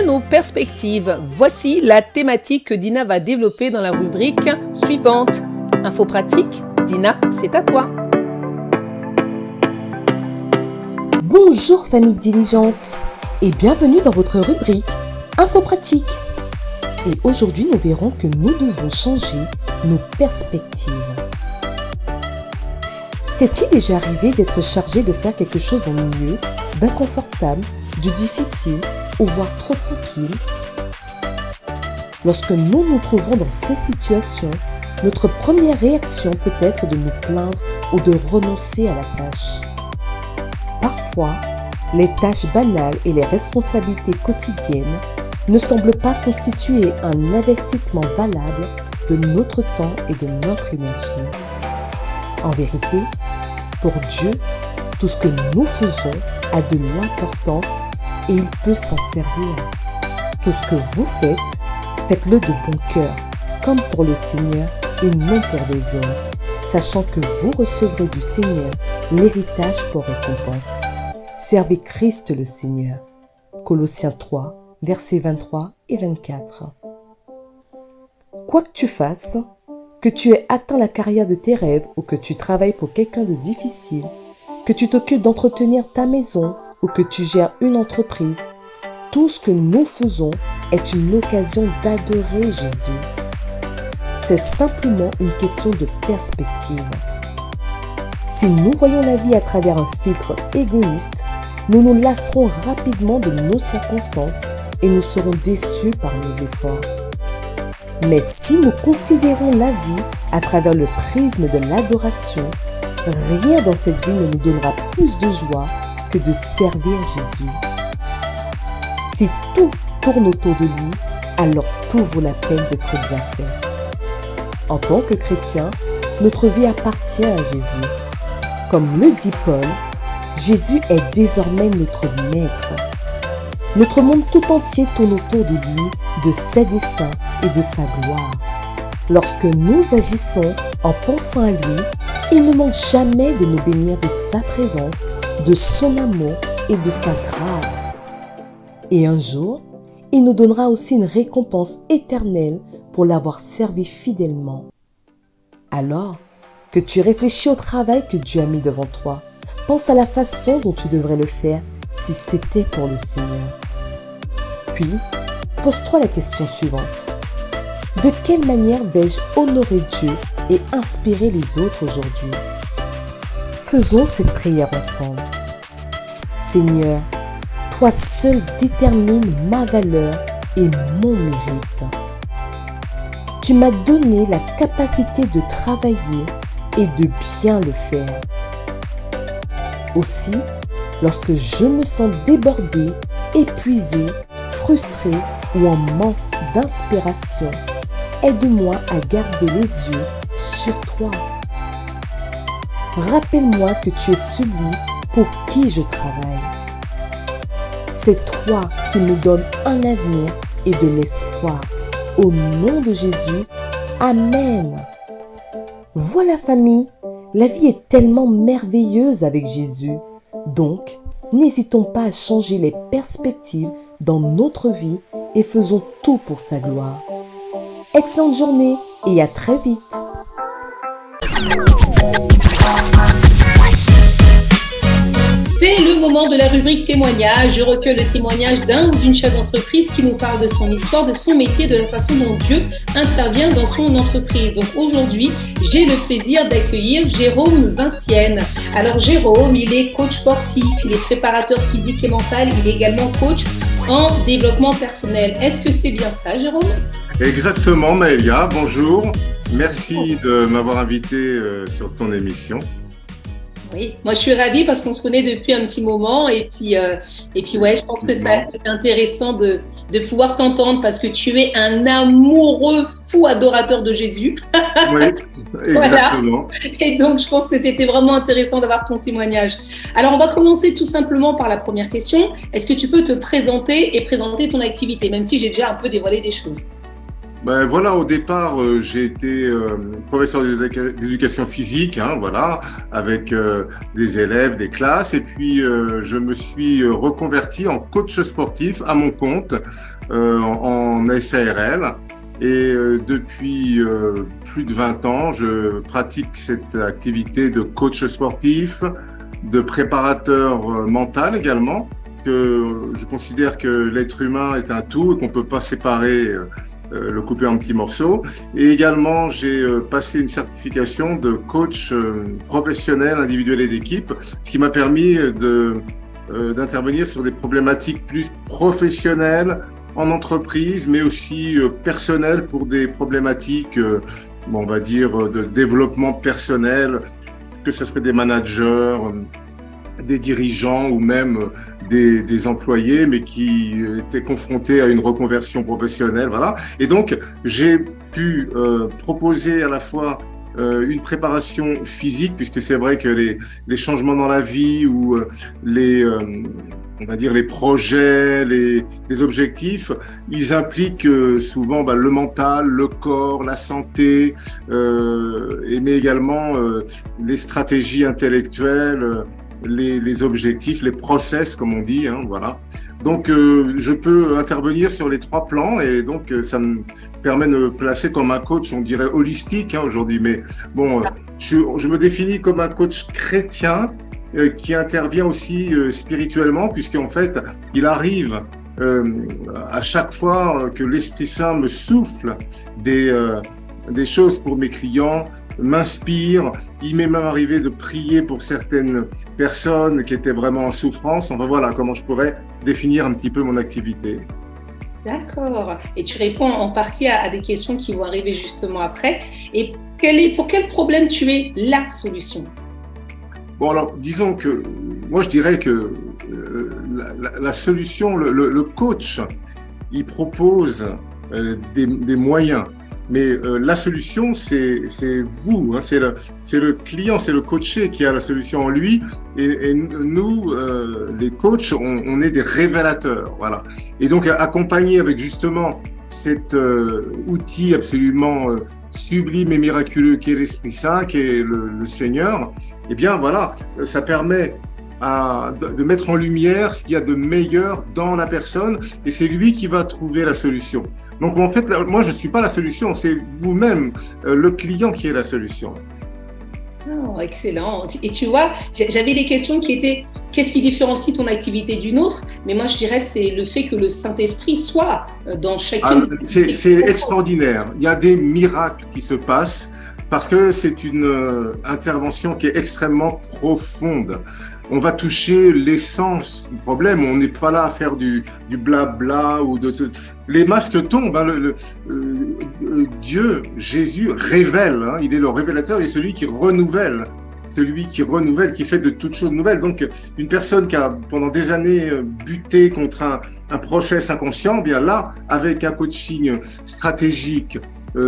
changer nos perspectives. Voici la thématique que Dina va développer dans la rubrique suivante. Info pratique, Dina, c'est à toi. Bonjour famille diligente et bienvenue dans votre rubrique Info pratique. Et aujourd'hui, nous verrons que nous devons changer nos perspectives. T'est-il déjà arrivé d'être chargé de faire quelque chose d'ennuyeux, d'inconfortable, de difficile ou voire trop tranquille? Lorsque nous nous trouvons dans ces situations, notre première réaction peut être de nous plaindre ou de renoncer à la tâche. Parfois, les tâches banales et les responsabilités quotidiennes ne semblent pas constituer un investissement valable de notre temps et de notre énergie. En vérité, pour Dieu, tout ce que nous faisons a de l'importance et il peut s'en servir. Tout ce que vous faites, faites-le de bon cœur, comme pour le Seigneur et non pour les hommes, sachant que vous recevrez du Seigneur l'héritage pour récompense. Servez Christ le Seigneur. Colossiens 3, versets 23 et 24. Quoi que tu fasses, que tu aies atteint la carrière de tes rêves ou que tu travailles pour quelqu'un de difficile, que tu t'occupes d'entretenir ta maison ou que tu gères une entreprise, tout ce que nous faisons est une occasion d'adorer Jésus. C'est simplement une question de perspective. Si nous voyons la vie à travers un filtre égoïste, nous nous lasserons rapidement de nos circonstances et nous serons déçus par nos efforts. Mais si nous considérons la vie à travers le prisme de l'adoration, rien dans cette vie ne nous donnera plus de joie que de servir Jésus. Si tout tourne autour de lui, alors tout vaut la peine d'être bien fait. En tant que chrétien, notre vie appartient à Jésus. Comme le dit Paul, Jésus est désormais notre maître. Notre monde tout entier tourne autour de lui, de ses desseins et de sa gloire. Lorsque nous agissons en pensant à lui, il ne manque jamais de nous bénir de sa présence, de son amour et de sa grâce. Et un jour, il nous donnera aussi une récompense éternelle pour l'avoir servi fidèlement. Alors, que tu réfléchis au travail que Dieu a mis devant toi, pense à la façon dont tu devrais le faire si c'était pour le Seigneur. Puis, pose-toi la question suivante. De quelle manière vais-je honorer Dieu et inspirer les autres aujourd'hui? Faisons cette prière ensemble. Seigneur, toi seul détermines ma valeur et mon mérite. Tu m'as donné la capacité de travailler et de bien le faire. Aussi, lorsque je me sens débordé, épuisé, frustré ou en manque d'inspiration, aide-moi à garder les yeux sur toi. Rappelle-moi que tu es celui pour qui je travaille. C'est toi qui me donnes un avenir et de l'espoir. Au nom de Jésus, Amen. Voilà famille, la vie est tellement merveilleuse avec Jésus. Donc, n'hésitons pas à changer les perspectives dans notre vie et faisons tout pour sa gloire. Excellente journée et à très vite. C'est le moment de la rubrique témoignage. Je recueille le témoignage d'un ou d'une chef d'entreprise qui nous parle de son histoire, de son métier, de la façon dont Dieu intervient dans son entreprise. Donc aujourd'hui, j'ai le plaisir d'accueillir Jérôme Vincienne. Alors Jérôme, il est coach sportif, il est préparateur physique et mental, il est également coach en développement personnel. Est-ce que c'est bien ça, Jérôme? Exactement, Maëlia. Bonjour. Merci de m'avoir invité sur ton émission. Oui, moi je suis ravie parce qu'on se connaît depuis un petit moment et puis ouais, je pense que ça c'est intéressant de pouvoir t'entendre parce que tu es un amoureux fou adorateur de Jésus. Oui, exactement. Voilà. Et donc je pense que c'était vraiment intéressant d'avoir ton témoignage. Alors on va commencer tout simplement par la première question. Est-ce que tu peux te présenter et présenter ton activité, même si j'ai déjà un peu dévoilé des choses? Ben voilà, au départ, j'ai été professeur d'éducation physique, hein, voilà, avec des élèves, des classes, et puis je me suis reconverti en coach sportif à mon compte en SARL. Et depuis plus de 20 ans, je pratique cette activité de coach sportif, de préparateur mental également, que je considère que l'être humain est un tout et qu'on ne peut pas séparer, le couper en petits morceaux. Et également, j'ai passé une certification de coach professionnel, individuel et d'équipe, ce qui m'a permis d'intervenir sur des problématiques plus professionnelles en entreprise, mais aussi personnelles pour des problématiques, on va dire, de développement personnel, que ce soit des managers, des dirigeants ou même des employés, mais qui étaient confrontés à une reconversion professionnelle, voilà. Et donc, j'ai pu proposer à la fois une préparation physique, puisque c'est vrai que les changements dans la vie ou on va dire les projets, les objectifs, ils impliquent souvent le mental, le corps, la santé, mais également les stratégies intellectuelles, les objectifs, les process, comme on dit, hein, voilà. Donc, je peux intervenir sur les 3 plans et donc ça me permet de me placer comme un coach, on dirait holistique aujourd'hui. Mais bon, je me définis comme un coach chrétien qui intervient aussi spirituellement, puisqu'en fait, il arrive à chaque fois que l'Esprit Saint me souffle des choses pour mes clients, m'inspire. Il m'est même arrivé de prier pour certaines personnes qui étaient vraiment en souffrance. Enfin voilà comment je pourrais définir un petit peu mon activité. D'accord. Et tu réponds en partie à des questions qui vont arriver justement après. Et pour quel problème tu es la solution ? Bon alors, disons que moi je dirais que la solution, le coach, il propose des moyens. Mais la solution, c'est vous, hein, c'est le client, c'est le coaché qui a la solution en lui. Et nous, les coachs, on est des révélateurs, voilà. Et donc, accompagné avec justement cet outil absolument sublime et miraculeux qui est l'Esprit Saint, qui est le Seigneur, eh bien voilà, ça permet de mettre en lumière ce qu'il y a de meilleur dans la personne, et c'est lui qui va trouver la solution. Donc en fait, moi je ne suis pas la solution, c'est vous-même, le client qui est la solution. Oh, excellent. Et tu vois, j'avais des questions qui étaient qu'est-ce qui différencie ton activité d'une autre, mais moi je dirais c'est le fait que le Saint-Esprit soit dans chacune. C'est extraordinaire. Il y a des miracles qui se passent parce que c'est une intervention qui est extrêmement profonde. On va toucher l'essence du problème. On n'est pas là à faire du blabla ou les masques tombent. Hein, Dieu, Jésus révèle. Hein, il est le révélateur et celui qui renouvelle. Celui qui renouvelle, qui fait de toutes choses nouvelles. Donc, une personne qui a pendant des années buté contre un process inconscient, bien là, avec un coaching stratégique,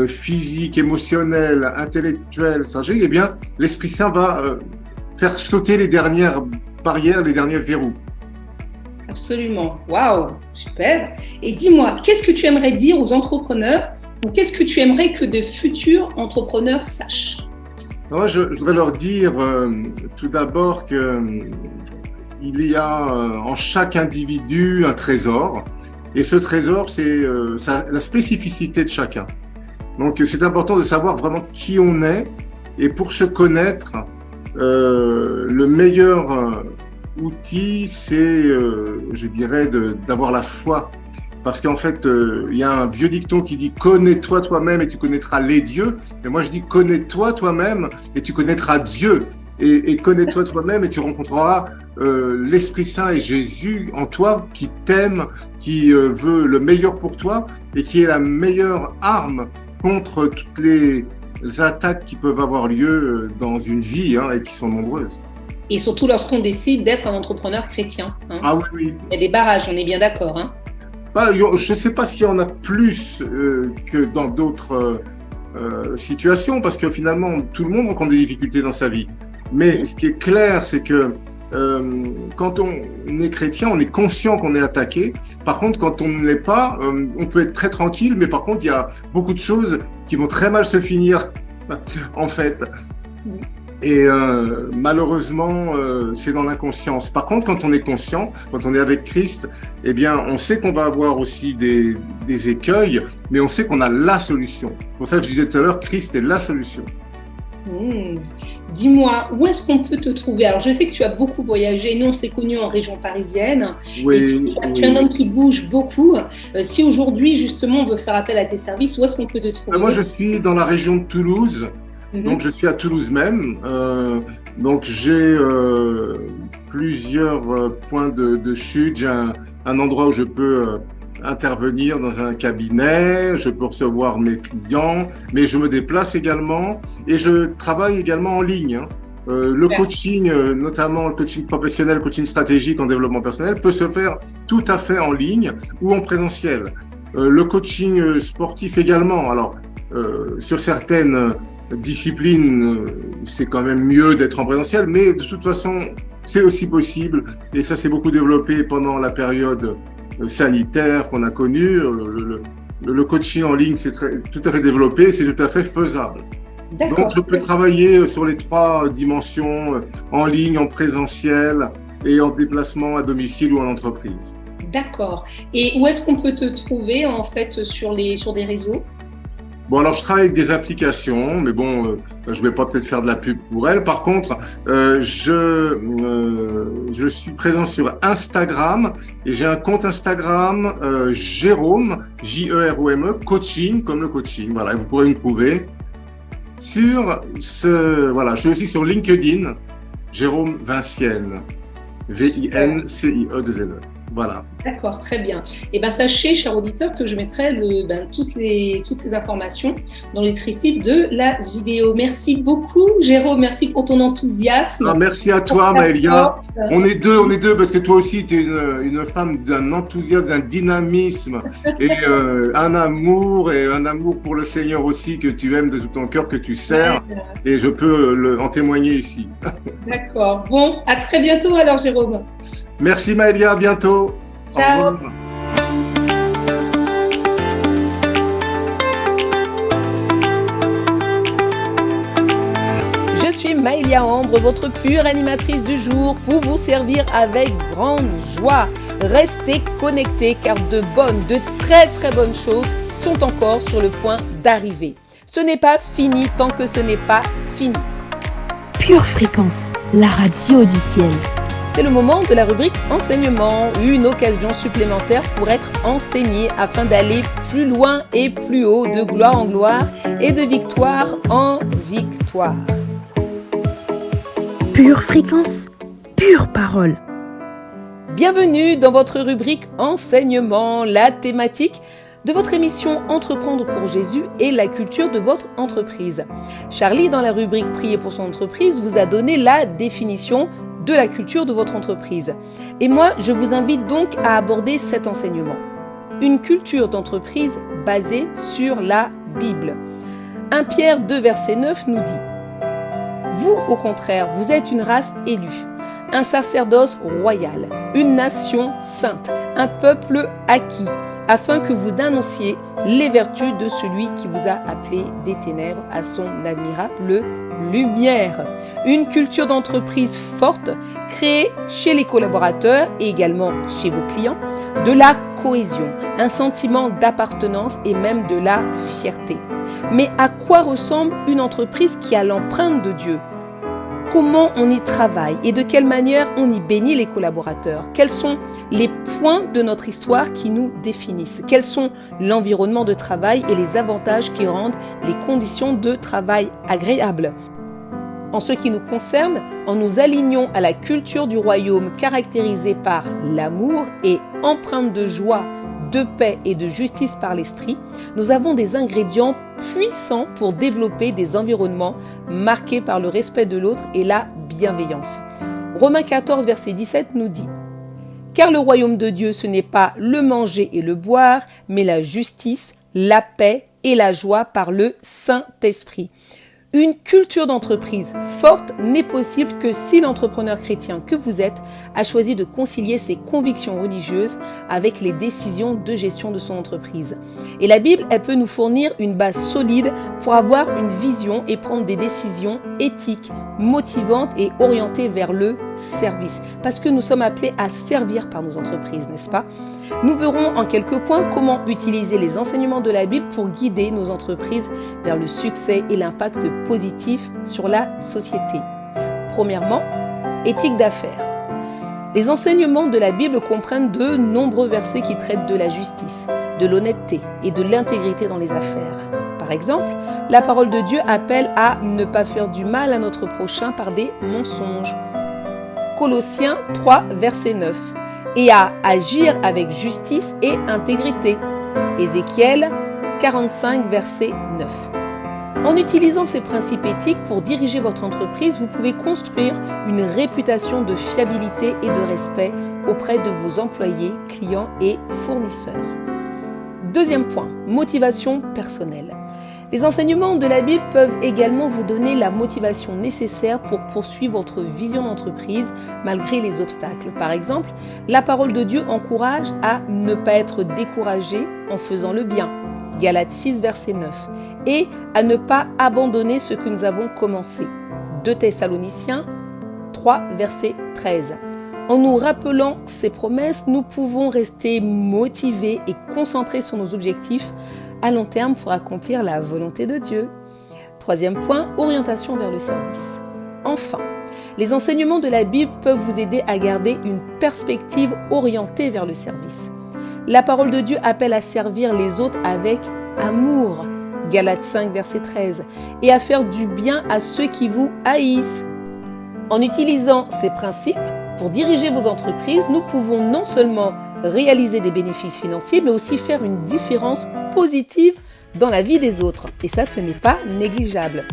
physique, émotionnel, intellectuel, stratégique, eh bien, l'Esprit Saint va faire sauter les dernières barrières, les derniers verrous. Absolument. Waouh, super. Et dis-moi, qu'est-ce que tu aimerais dire aux entrepreneurs ou qu'est-ce que tu aimerais que de futurs entrepreneurs sachent ? Moi, je voudrais leur dire tout d'abord qu'il y a en chaque individu un trésor. Et ce trésor, c'est la spécificité de chacun. Donc, c'est important de savoir vraiment qui on est. Et pour se connaître, le meilleur outil, c'est, je dirais, d'avoir la foi. Parce qu'en fait, il y a un vieux dicton qui dit « Connais-toi toi-même et tu connaîtras les dieux ». Et moi, je dis « Connais-toi toi-même et tu connaîtras Dieu ». Et connais-toi toi-même et tu rencontreras l'Esprit Saint et Jésus en toi qui t'aime, qui veut le meilleur pour toi et qui est la meilleure arme contre toutes les attaques qui peuvent avoir lieu dans une vie et qui sont nombreuses. Et surtout lorsqu'on décide d'être un entrepreneur chrétien. Hein. Ah oui, oui. Il y a des barrages, on est bien d'accord. Hein. Je ne sais pas s'il y en a plus que dans d'autres situations, parce que finalement, tout le monde rencontre des difficultés dans sa vie. Mais ce qui est clair, c'est que quand on est chrétien, on est conscient qu'on est attaqué. Par contre, quand on ne l'est pas, on peut être très tranquille, mais par contre, il y a beaucoup de choses qui vont très mal se finir, en fait. Et malheureusement, c'est dans l'inconscience. Par contre, quand on est conscient, quand on est avec Christ, eh bien, on sait qu'on va avoir aussi des écueils, mais on sait qu'on a la solution. C'est pour ça que je disais tout à l'heure, Christ est la solution. Dis-moi, où est-ce qu'on peut te trouver? Alors, je sais que tu as beaucoup voyagé. Nous, on s'est connus en région parisienne. Oui, tu es un homme qui bouge beaucoup. Si aujourd'hui, justement, on veut faire appel à tes services, où est-ce qu'on peut te trouver? Moi, je suis dans la région de Toulouse. Donc, je suis à Toulouse même. Donc, j'ai plusieurs points de chute. J'ai un endroit où je peux intervenir dans un cabinet, je peux recevoir mes clients, mais je me déplace également et je travaille également en ligne. Le coaching, notamment le coaching professionnel, le coaching stratégique en développement personnel, peut se faire tout à fait en ligne ou en présentiel. Le coaching sportif également. Alors, sur certaines disciplines, c'est quand même mieux d'être en présentiel, mais de toute façon, c'est aussi possible. Et ça s'est beaucoup développé pendant la période sanitaire qu'on a connue. Le coaching en ligne, c'est tout à fait développé, c'est tout à fait faisable. Donc, je peux travailler sur les 3 dimensions, en ligne, en présentiel et en déplacement à domicile ou en entreprise. D'accord. Et où est-ce qu'on peut te trouver, en fait, sur des réseaux? Bon, alors je travaille avec des applications, mais bon, je vais pas peut-être faire de la pub pour elles. Par contre, je suis présent sur Instagram et j'ai un compte Instagram Jérôme, J-E-R-O-M-E, coaching, comme le coaching. Voilà, vous pourrez me trouver voilà, je suis aussi sur LinkedIn, Jérôme Vincienne, V-I-N-C-I-E-2-N-E. Voilà. D'accord, très bien. Et bien, sachez, chers auditeurs, que je mettrai toutes ces informations dans les descriptifs de la vidéo. Merci beaucoup, Jérôme. Merci pour ton enthousiasme. Merci à toi, Maëlia. On est deux, parce que toi aussi, tu es une femme d'un enthousiasme, d'un dynamisme et un amour pour le Seigneur aussi, que tu aimes de tout ton cœur, que tu sers. Et je peux en témoigner ici. D'accord. Bon, à très bientôt alors, Jérôme. Merci, Maëlia. À bientôt. Ciao. Je suis Maëlia Ambre, votre pure animatrice du jour, pour vous servir avec grande joie. Restez connectés car de très très bonnes choses sont encore sur le point d'arriver. Ce n'est pas fini tant que ce n'est pas fini. Pure Fréquence, la radio du ciel. C'est le moment de la rubrique enseignement, une occasion supplémentaire pour être enseigné afin d'aller plus loin et plus haut, de gloire en gloire et de victoire en victoire. Pure Fréquence, pure parole. Bienvenue dans votre rubrique enseignement, la thématique de votre émission Entreprendre pour Jésus et la culture de votre entreprise. Charlie, dans la rubrique Prier pour son entreprise, vous a donné la définition de la culture de votre entreprise. Et moi, je vous invite donc à aborder cet enseignement. Une culture d'entreprise basée sur la Bible. 1 Pierre 2, verset 9 nous dit « Vous, au contraire, vous êtes une race élue, un sacerdoce royal, une nation sainte, un peuple acquis, afin que vous dénonciez les vertus de celui qui vous a appelé des ténèbres à son admirable lumière. » Une culture d'entreprise forte, créée chez les collaborateurs et également chez vos clients, de la cohésion, un sentiment d'appartenance et même de la fierté. Mais à quoi ressemble une entreprise qui a l'empreinte de Dieu ? Comment on y travaille et de quelle manière on y bénit les collaborateurs? Quels sont les points de notre histoire qui nous définissent? Quels sont l'environnement de travail et les avantages qui rendent les conditions de travail agréables? En ce qui nous concerne, en nous alignant à la culture du royaume caractérisée par l'amour et empreinte de joie, de paix et de justice par l'esprit, nous avons des ingrédients puissants pour développer des environnements marqués par le respect de l'autre et la bienveillance. Romains 14, verset 17 nous dit « Car le royaume de Dieu, ce n'est pas le manger et le boire, mais la justice, la paix et la joie par le Saint-Esprit. » Une culture d'entreprise forte n'est possible que si l'entrepreneur chrétien que vous êtes a choisi de concilier ses convictions religieuses avec les décisions de gestion de son entreprise. Et la Bible, elle peut nous fournir une base solide pour avoir une vision et prendre des décisions éthiques, motivantes et orientées vers le service. Parce que nous sommes appelés à servir par nos entreprises, n'est-ce pas? Nous verrons en quelques points comment utiliser les enseignements de la Bible pour guider nos entreprises vers le succès et l'impact positif sur la société. Premièrement, éthique d'affaires. Les enseignements de la Bible comprennent de nombreux versets qui traitent de la justice, de l'honnêteté et de l'intégrité dans les affaires. Par exemple, la parole de Dieu appelle à ne pas faire du mal à notre prochain par des mensonges. Colossiens 3, verset 9. Et à agir avec justice et intégrité. Ézéchiel 45, verset 9. En utilisant ces principes éthiques pour diriger votre entreprise, vous pouvez construire une réputation de fiabilité et de respect auprès de vos employés, clients et fournisseurs. Deuxième point, motivation personnelle. Les enseignements de la Bible peuvent également vous donner la motivation nécessaire pour poursuivre votre vision d'entreprise malgré les obstacles. Par exemple, la parole de Dieu encourage à ne pas être découragé en faisant le bien. Galates 6, verset 9. Et à ne pas abandonner ce que nous avons commencé. 2 Thessaloniciens 3, verset 13. En nous rappelant ces promesses, nous pouvons rester motivés et concentrés sur nos objectifs à long terme pour accomplir la volonté de Dieu. Troisième point, orientation vers le service. Enfin, les enseignements de la Bible peuvent vous aider à garder une perspective orientée vers le service. La parole de Dieu appelle à servir les autres avec amour, Galates 5, verset 13, et à faire du bien à ceux qui vous haïssent. En utilisant ces principes pour diriger vos entreprises, nous pouvons non seulement réaliser des bénéfices financiers, mais aussi faire une différence positive dans la vie des autres. Et ça, ce n'est pas négligeable.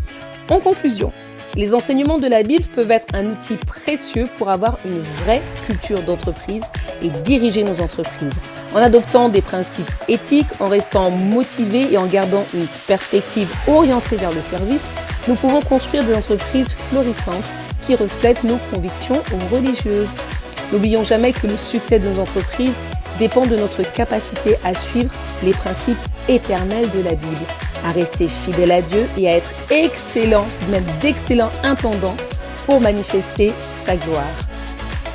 En conclusion, les enseignements de la Bible peuvent être un outil précieux pour avoir une vraie culture d'entreprise et diriger nos entreprises. En adoptant des principes éthiques, en restant motivés et en gardant une perspective orientée vers le service, nous pouvons construire des entreprises florissantes qui reflètent nos convictions religieuses. N'oublions jamais que le succès de nos entreprises dépend de notre capacité à suivre les principes éternels de la Bible, à rester fidèle à Dieu et à être excellent, même d'excellents intendants pour manifester sa gloire.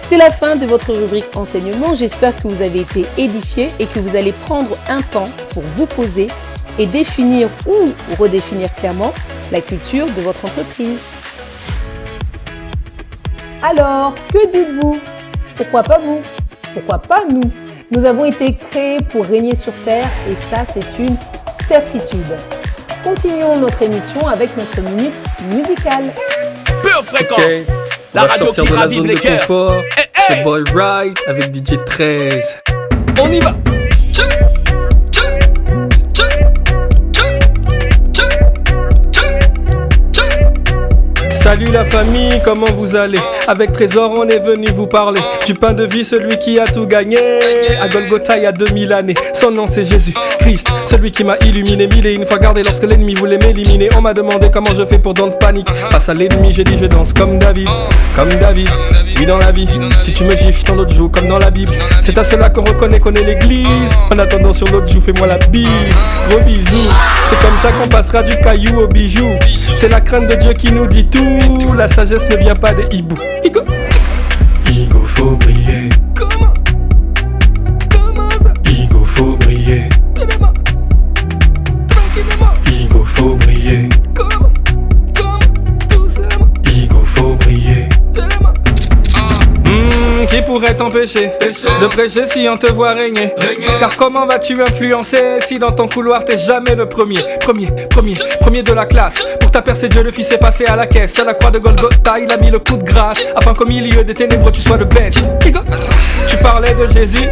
C'est la fin de votre rubrique enseignement. J'espère que vous avez été édifiés et que vous allez prendre un temps pour vous poser et définir ou redéfinir clairement la culture de votre entreprise. Alors, que dites-vous? Pourquoi pas vous? Pourquoi pas nous? Nous avons été créés pour régner sur terre et ça, c'est une certitude. Continuons notre émission avec notre minute musicale. Pure fréquence. Okay. La radio sortir qui de la zone de confort. C'est Boy Right avec DJ 13. On y va. Salut la famille, comment vous allez? Avec Trésor on est venu vous parler du pain de vie, celui qui a tout gagné à Golgotha il y a 2000 années. Son nom c'est Jésus Christ, celui qui m'a illuminé mille et une fois gardé lorsque l'ennemi voulait m'éliminer. On m'a demandé comment je fais pour dans de panique. Face à l'ennemi j'ai dit je danse comme David. Comme David, oui dans la vie. Si tu me gifles dans l'autre joue comme dans la Bible. C'est à cela qu'on reconnaît qu'on est l'église. En attendant sur l'autre joue fais-moi la bise. Gros bisous, c'est comme ça qu'on passera du caillou au bijou. C'est la crainte de Dieu qui nous dit tout. La sagesse ne vient pas des hiboux. Igo, Igo faut briller. Comment? Comment ça? Igo faut briller. Tenez-moi. Tranquillement. Igo faut briller. Comment? Comment? Doucement. Igo faut briller. Tenez-moi. Qui pourrait t'empêcher de prêcher si on te voit régner? Car comment vas-tu influencer si dans ton couloir t'es jamais le premier de la classe? Pour ta percée Dieu le Fils est passé à la caisse. À la croix de Golgotha il a mis le coup de grâce afin qu'au milieu des ténèbres tu sois le best. Tu parlais de Jésus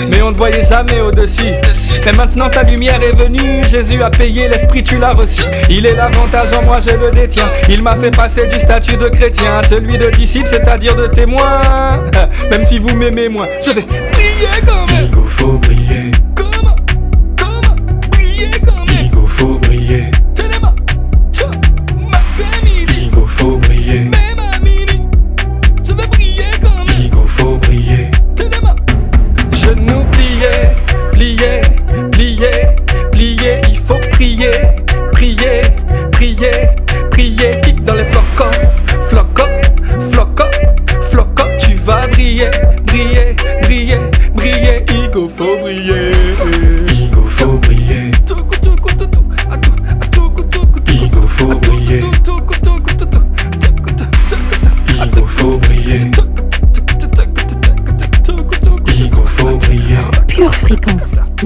mais on ne voyait jamais au-dessus. Mais maintenant ta lumière est venue. Jésus a payé, l'esprit tu l'as reçu. Il est l'avantage en moi je le détiens. Il m'a fait passer du statut de chrétien à celui de disciple, c'est-à-dire de témoin. Même si vous m'aimez moins, je vais briller quand même. Igo faut briller. Comment? Comment? Briller quand même. Igo faut briller. Téléma.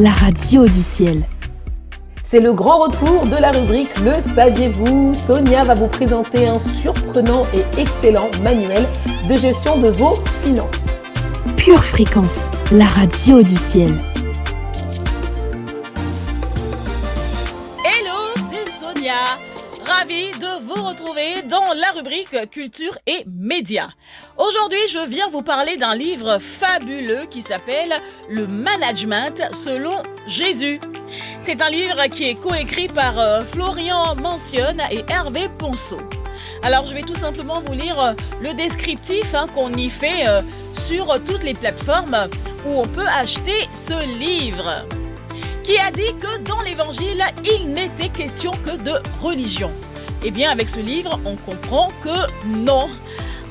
la radio du ciel. C'est le grand retour de la rubrique Le saviez-vous ? Sonia va vous présenter un surprenant et excellent manuel de gestion de vos finances. Pure Fréquence, la radio du ciel. Hello, c'est Sonia. Ravie de vous retrouver dans la rubrique Culture et Médias. Aujourd'hui, je viens vous parler d'un livre fabuleux qui s'appelle Le Management selon Jésus. C'est un livre qui est coécrit par Florian Mansionne et Hervé Ponceau. Alors, je vais tout simplement vous lire le descriptif qu'on y fait sur toutes les plateformes où on peut acheter ce livre. Qui a dit que dans l'évangile, il n'était question que de religion. Eh bien, avec ce livre, on comprend que non.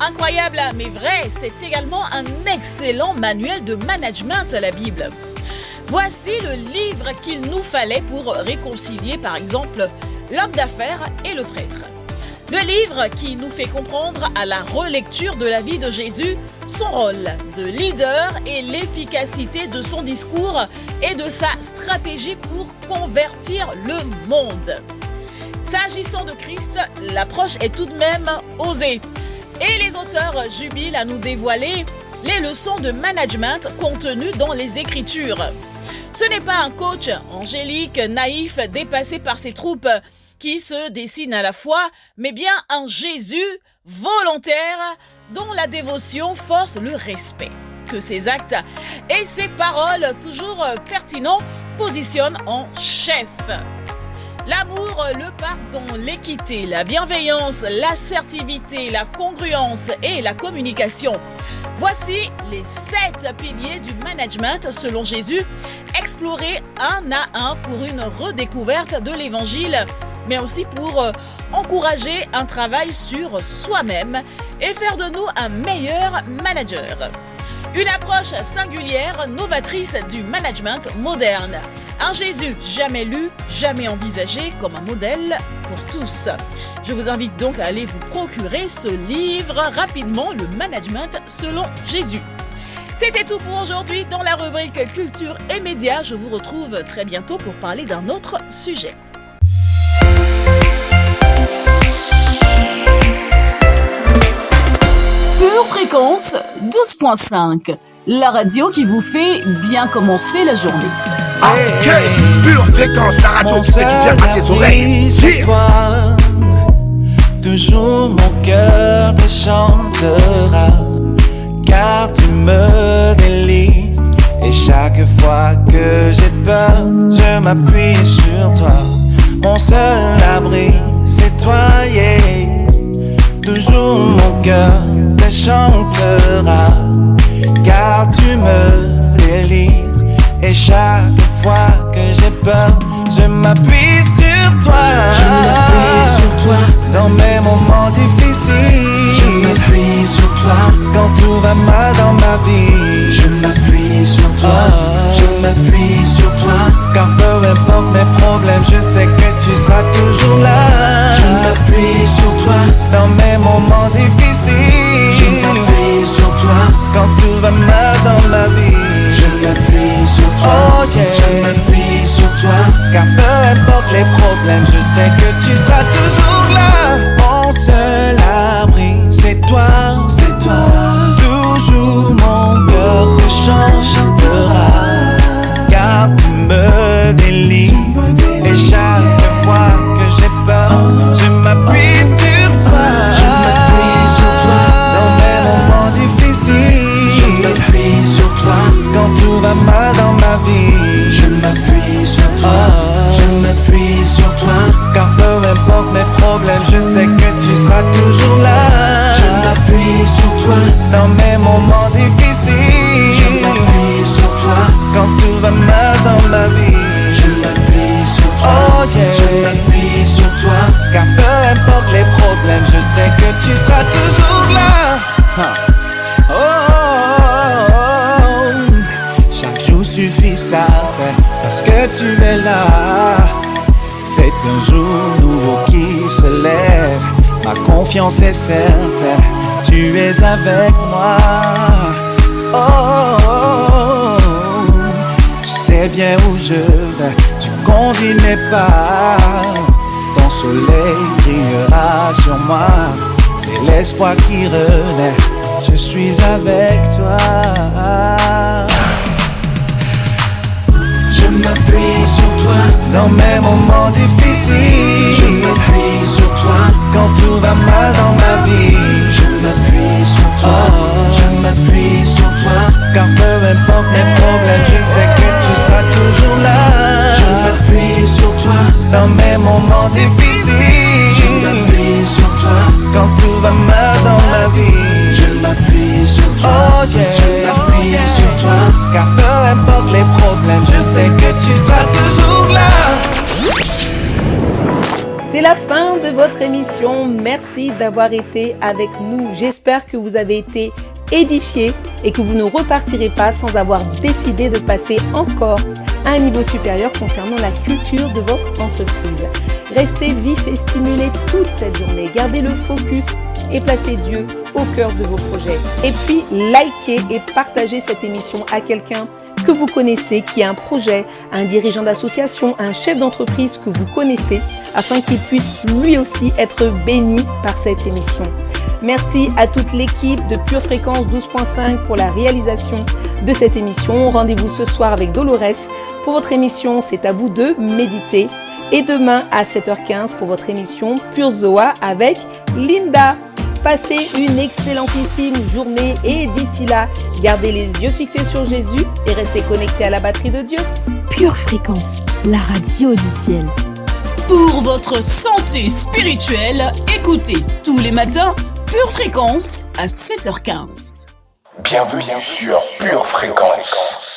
Incroyable, mais vrai, c'est également un excellent manuel de management, la Bible. Voici le livre qu'il nous fallait pour réconcilier, par exemple, l'homme d'affaires et le prêtre. Le livre qui nous fait comprendre à la relecture de la vie de Jésus son rôle de leader et l'efficacité de son discours et de sa stratégie pour convertir le monde. S'agissant de Christ, l'approche est tout de même osée. Et les auteurs jubilent à nous dévoiler les leçons de management contenues dans les Écritures. Ce n'est pas un coach angélique, naïf, dépassé par ses troupes qui se dessine à la fois, mais bien un Jésus volontaire dont la dévotion force le respect. Que ses actes et ses paroles, toujours pertinents, positionnent en chef. L'amour, le pardon, l'équité, la bienveillance, l'assertivité, la congruence et la communication. Voici les 7 piliers du management selon Jésus, explorés un à un pour une redécouverte de l'Évangile, mais aussi pour encourager un travail sur soi-même et faire de nous un meilleur manager. Une approche singulière, novatrice du management moderne. Un Jésus jamais lu, jamais envisagé comme un modèle pour tous. Je vous invite donc à aller vous procurer ce livre rapidement, Le Management selon Jésus. C'était tout pour aujourd'hui dans la rubrique Culture et Médias. Je vous retrouve très bientôt pour parler d'un autre sujet. Pure Fréquence 12.5, la radio qui vous fait bien commencer la journée. Ok, Pure Fréquence, la radio qui fait du bien à tes oreilles. C'est toi, toujours mon cœur te chantera, car tu me délivres. Et chaque fois que j'ai peur, je m'appuie sur toi. Mon seul abri, c'est toi, yeah. Toujours mon cœur te chantera, car tu me délivres. Et chaque fois que j'ai peur, je m'appuie sur toi. Je m'appuie sur toi dans mes moments difficiles. Je m'appuie sur toi quand tout va mal dans ma vie. Je m'appuie sur toi, je m'appuie sur toi, car peu importe mes problèmes, je sais que tu seras toujours là. Je m'appuie sur toi dans mes moments difficiles. Je m'appuie sur toi quand tout va mal dans ma vie. Je m'appuie sur toi, oh yeah. Je m'appuie sur toi, car peu importe les problèmes, je sais que tu seras toujours là. Mon seul abri, c'est toi, c'est toi. Toujours mon cœur te chantera, car tu me délivres. Et chaque fois que j'ai peur, je m'appuie sur toi. Je m'appuie sur toi dans mes moments difficiles. Je m'appuie sur toi quand tout va mal dans ma vie. Je m'appuie sur toi, je m'appuie sur toi, car peu importe mes problèmes, je sais que tu seras toujours là. Je m'appuie sur toi dans mes moments difficiles. Je m'appuie sur toi quand tout va mal dans ma vie. Je m'appuie sur toi, oh yeah. Je m'appuie sur toi, car peu importe les problèmes, je sais que tu seras toujours là. Chaque jour suffit sa peine, parce que tu es là. C'est un jour nouveau qui se lève, ma confiance est certaine, tu es avec moi. Oh, tu sais bien où je vais, tu conduis mes pas. Ton soleil brillera sur moi, c'est l'espoir qui renaît, je suis avec toi. Je m'appuie sur toi dans mes moments difficiles. Je m'appuie sur toi quand tout va mal dans ma vie. Je m'appuie sur toi, je m'appuie sur toi, car peu importe mes problèmes, je sais que tu seras toujours là. Je m'appuie sur toi dans mes moments difficiles. Je m'appuie sur toi quand tout va mal dans ma vie. Je m'appuie sur toi, je m'appuie sur toi, car peu importe les problèmes, je sais que tu seras toujours là. C'est la fin de votre émission. Merci d'avoir été avec nous. J'espère que vous avez été édifiés et que vous ne repartirez pas sans avoir décidé de passer encore à un niveau supérieur concernant la culture de votre entreprise. Restez vifs et stimulés toute cette journée. Gardez le focus et placez Dieu au cœur de vos projets. Et puis, likez et partagez cette émission à quelqu'un que vous connaissez, qui a un projet, un dirigeant d'association, un chef d'entreprise que vous connaissez, afin qu'il puisse lui aussi être béni par cette émission. Merci à toute l'équipe de Pure Fréquence 12.5 pour la réalisation de cette émission. Rendez-vous ce soir avec Dolores pour votre émission C'est à vous de méditer. Et demain à 7h15 pour votre émission Pure Zoa avec Linda. Passez une excellentissime journée et d'ici là, gardez les yeux fixés sur Jésus et restez connectés à la batterie de Dieu. Pure Fréquence, la radio du ciel. Pour votre santé spirituelle, écoutez tous les matins Pure Fréquence à 7h15. Bienvenue sur Pure Fréquence.